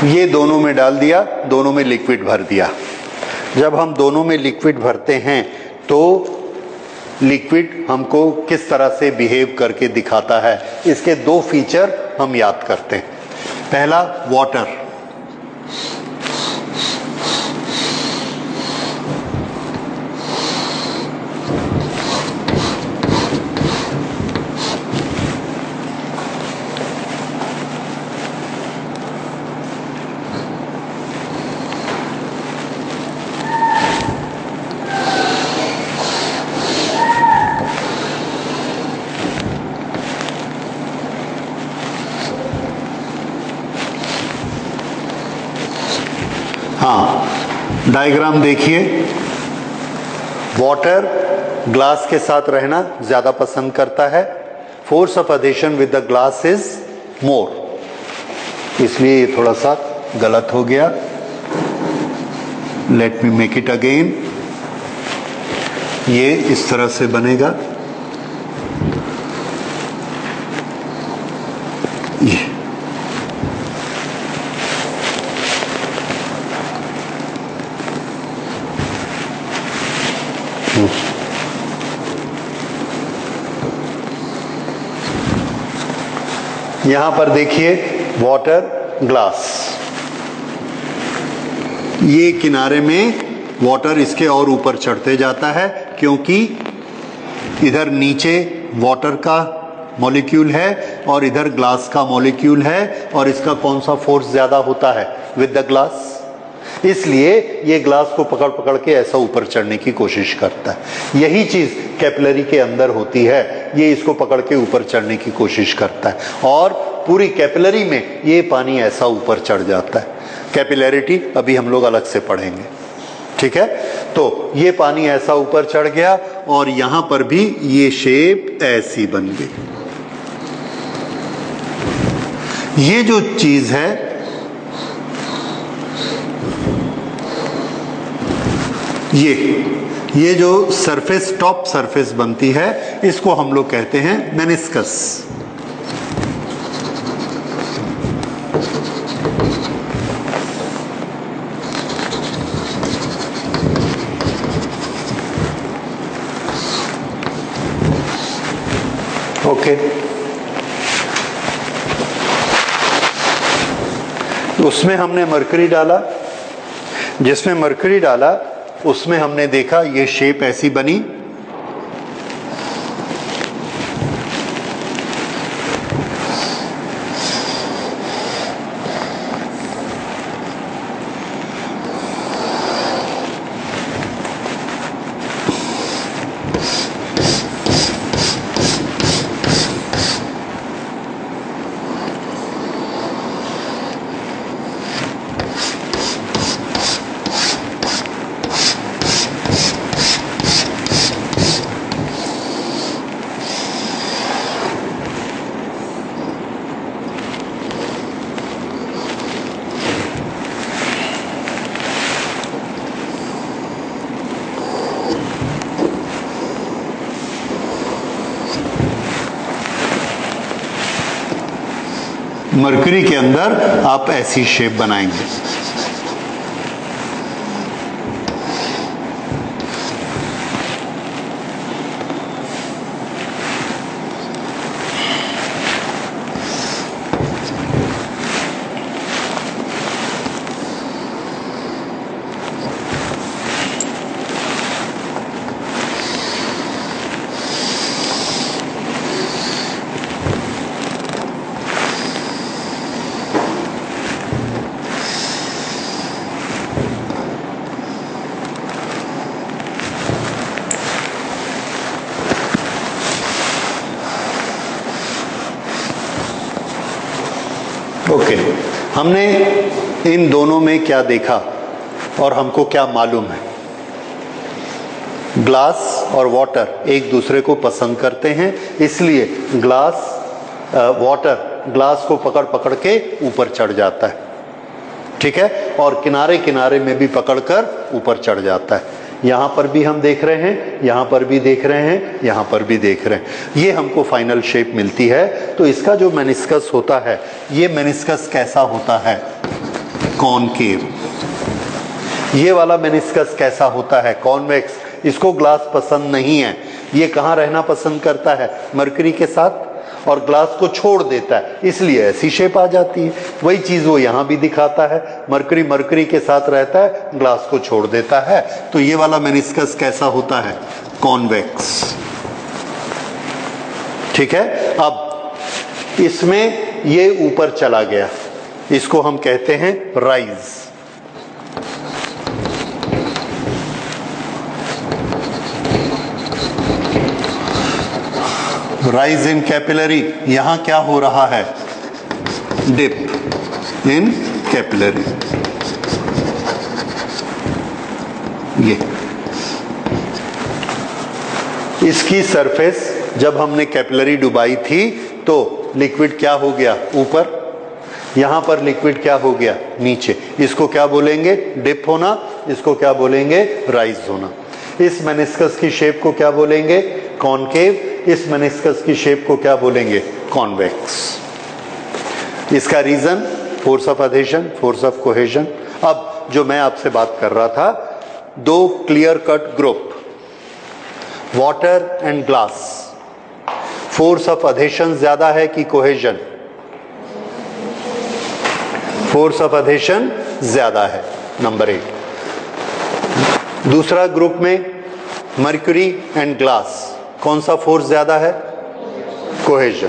ये दोनों में डाल दिया, दोनों में लिक्विड भर दिया। जब हम दोनों में लिक्विड भरते हैं तो लिक्विड हमको किस तरह से बिहेव करके दिखाता है, इसके दो फीचर हम याद करते हैं। पहला, वाटर। हाँ, डायग्राम देखिए, वाटर ग्लास के साथ रहना ज्यादा पसंद करता है। Force of adhesion with the glass is more, इसलिए ये थोड़ा सा गलत हो गया। Let me make it again. ये इस तरह से बनेगा, ये यहां पर देखिए, वाटर ग्लास, ये किनारे में वाटर इसके और ऊपर चढ़ते जाता है, क्योंकि इधर नीचे वाटर का मॉलिक्यूल है और इधर ग्लास का मॉलिक्यूल है, और इसका कौन सा फोर्स ज्यादा होता है? With the glass. इसलिए ये ग्लास को पकड़ पकड़ के ऐसा ऊपर चढ़ने की कोशिश करता है। यही चीज कैपिलरी के अंदर होती है, ये इसको पकड़ के ऊपर चढ़ने की कोशिश करता है, और पूरी कैपिलरी में ये पानी ऐसा ऊपर चढ़ जाता है। कैपिलैरिटी अभी हम लोग अलग से पढ़ेंगे, ठीक है? तो ये पानी ऐसा ऊपर चढ़ गया, और यहां पर भी ये शेप ऐसी बन गई। ये जो चीज है, ये जो सरफेस, टॉप सरफेस बनती है, इसको हम लोग कहते हैं मेनिस्कस। ओके, उसमें हमने मरकरी डाला, जिसमें मरकरी डाला उसमें हमने देखा ये शेप ऐसी बनी। मरकरी के अंदर आप ऐसी शेप बनाएंगे। ओके, हमने इन दोनों में क्या देखा और हमको क्या मालूम है? ग्लास और वाटर एक दूसरे को पसंद करते हैं, इसलिए वाटर ग्लास को पकड़ पकड़ के ऊपर चढ़ जाता है, ठीक है, और किनारे किनारे में भी पकड़कर ऊपर चढ़ जाता है। यहाँ पर भी हम देख रहे हैं, यहाँ पर भी देख रहे हैं, यहाँ पर भी देख रहे हैं, ये हमको फाइनल शेप मिलती है। तो इसका जो मेनिस्कस होता है, ये मेनिस्कस कैसा होता है? कॉनकेव। ये वाला मेनिस्कस कैसा होता है? कॉन्वेक्स। इसको ग्लास पसंद नहीं है, ये कहाँ रहना पसंद करता है? मरकरी के साथ, और ग्लास को छोड़ देता है, इसलिए ऐसी शेप आ जाती है। वही चीज वो यहाँ भी दिखाता है, मरकरी के साथ रहता है, ग्लास को छोड़ देता है। तो ये वाला मेनिस्कस कैसा होता है? कॉन्वेक्स, ठीक है। अब इसमें ये ऊपर चला गया, इसको हम कहते हैं राइज। Rise in capillary. यहां क्या हो रहा है? Dip in capillary. ये इसकी सरफेस जब हमने कैपिलरी डुबाई थी तो लिक्विड क्या हो गया? ऊपर। यहां पर लिक्विड क्या हो गया? नीचे। इसको क्या बोलेंगे? डिप होना। इसको क्या बोलेंगे? राइज होना। इस मेनिस्कस की शेप को क्या बोलेंगे? कॉनकेव। इस मेनिस्कस की शेप को क्या बोलेंगे? कॉन्वेक्स। इसका reason force of adhesion, force of cohesion. अब जो मैं आपसे बात कर रहा था, दो clear cut group, water and glass, force of adhesion ज्यादा है कि कोहेजन? फोर्स ऑफ अधेशन ज्यादा है, नंबर 8। दूसरा ग्रुप में मर्क्यूरी एंड ग्लास, कौन सा फोर्स ज्यादा है? कोहेजन।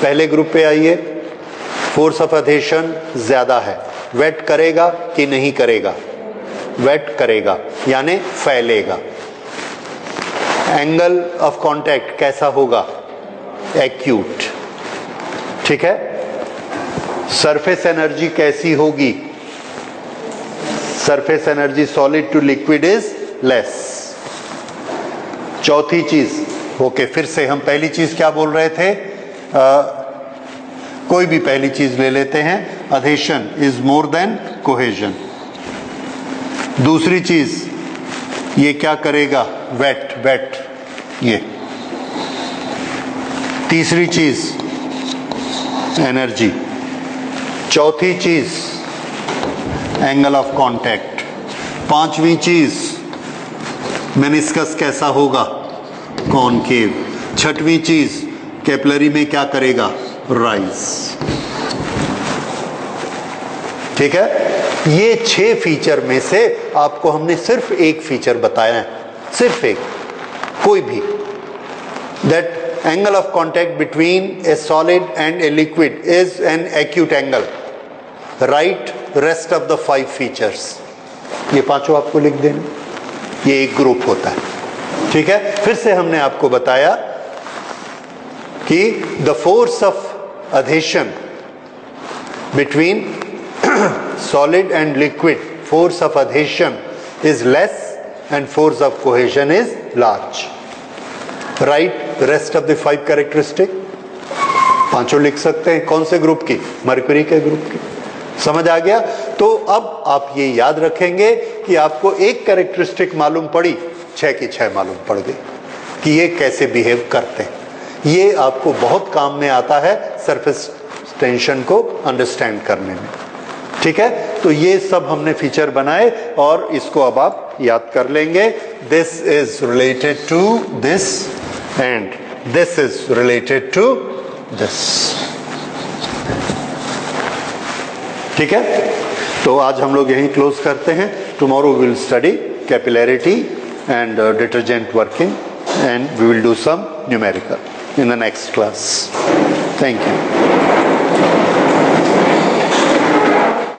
पहले ग्रुप पे आइए, फोर्स ऑफ अधेशन ज्यादा है। वेट करेगा कि नहीं करेगा? वेट करेगा, यानी फैलेगा। एंगल ऑफ कांटेक्ट कैसा होगा? एक्यूट, ठीक है। सरफेस एनर्जी कैसी होगी? Surface energy solid to liquid is less. चौथी चीज, ओके, फिर से हम पहली चीज क्या बोल रहे थे? कोई भी पहली चीज ले लेते हैं, अधेशन इज मोर देन कोहेजन। दूसरी चीज, ये क्या करेगा? वेट, वेट, ये। तीसरी चीज एनर्जी। चौथी चीज एंगल ऑफ कांटेक्ट। पांचवी चीज मेनिस्कस कैसा होगा? कॉनकेव। छठवीं चीज कैपिलरी में क्या करेगा? राइज, ठीक है। ये 6 फीचर में से आपको हमने सिर्फ एक फीचर बताया है, सिर्फ एक, कोई भी, that angle of contact between A solid and a liquid is an acute angle. Right rest of the 5 features. ये पांचों आपको लिख देना, ये एक ग्रुप होता है, ठीक है। फिर से हमने आपको बताया कि the force of adhesion between solid and liquid, force of adhesion is less and force of cohesion is large. Write rest of the 5 characteristic. पांचों लिख सकते हैं। कौन से ग्रुप की? मरकरी के ग्रुप की। समझ आ गया? तो अब आप ये याद रखेंगे कि आपको एक कैरेक्टरिस्टिक मालूम पड़ी, 6 की 6 मालूम पड़ गई कि ये कैसे बिहेव करते हैं। ये आपको बहुत काम में आता है सरफेस टेंशन को अंडरस्टैंड करने में। ठीक है, तो ये सब हमने फीचर बनाए और इसको अब आप याद कर लेंगे। This is related to this and this is related to this. ठीक है, तो आज हम लोग यहीं क्लोज करते हैं। Tomorrow we will study capillarity and detergent working, and we will do some numerical in the next class. Thank you.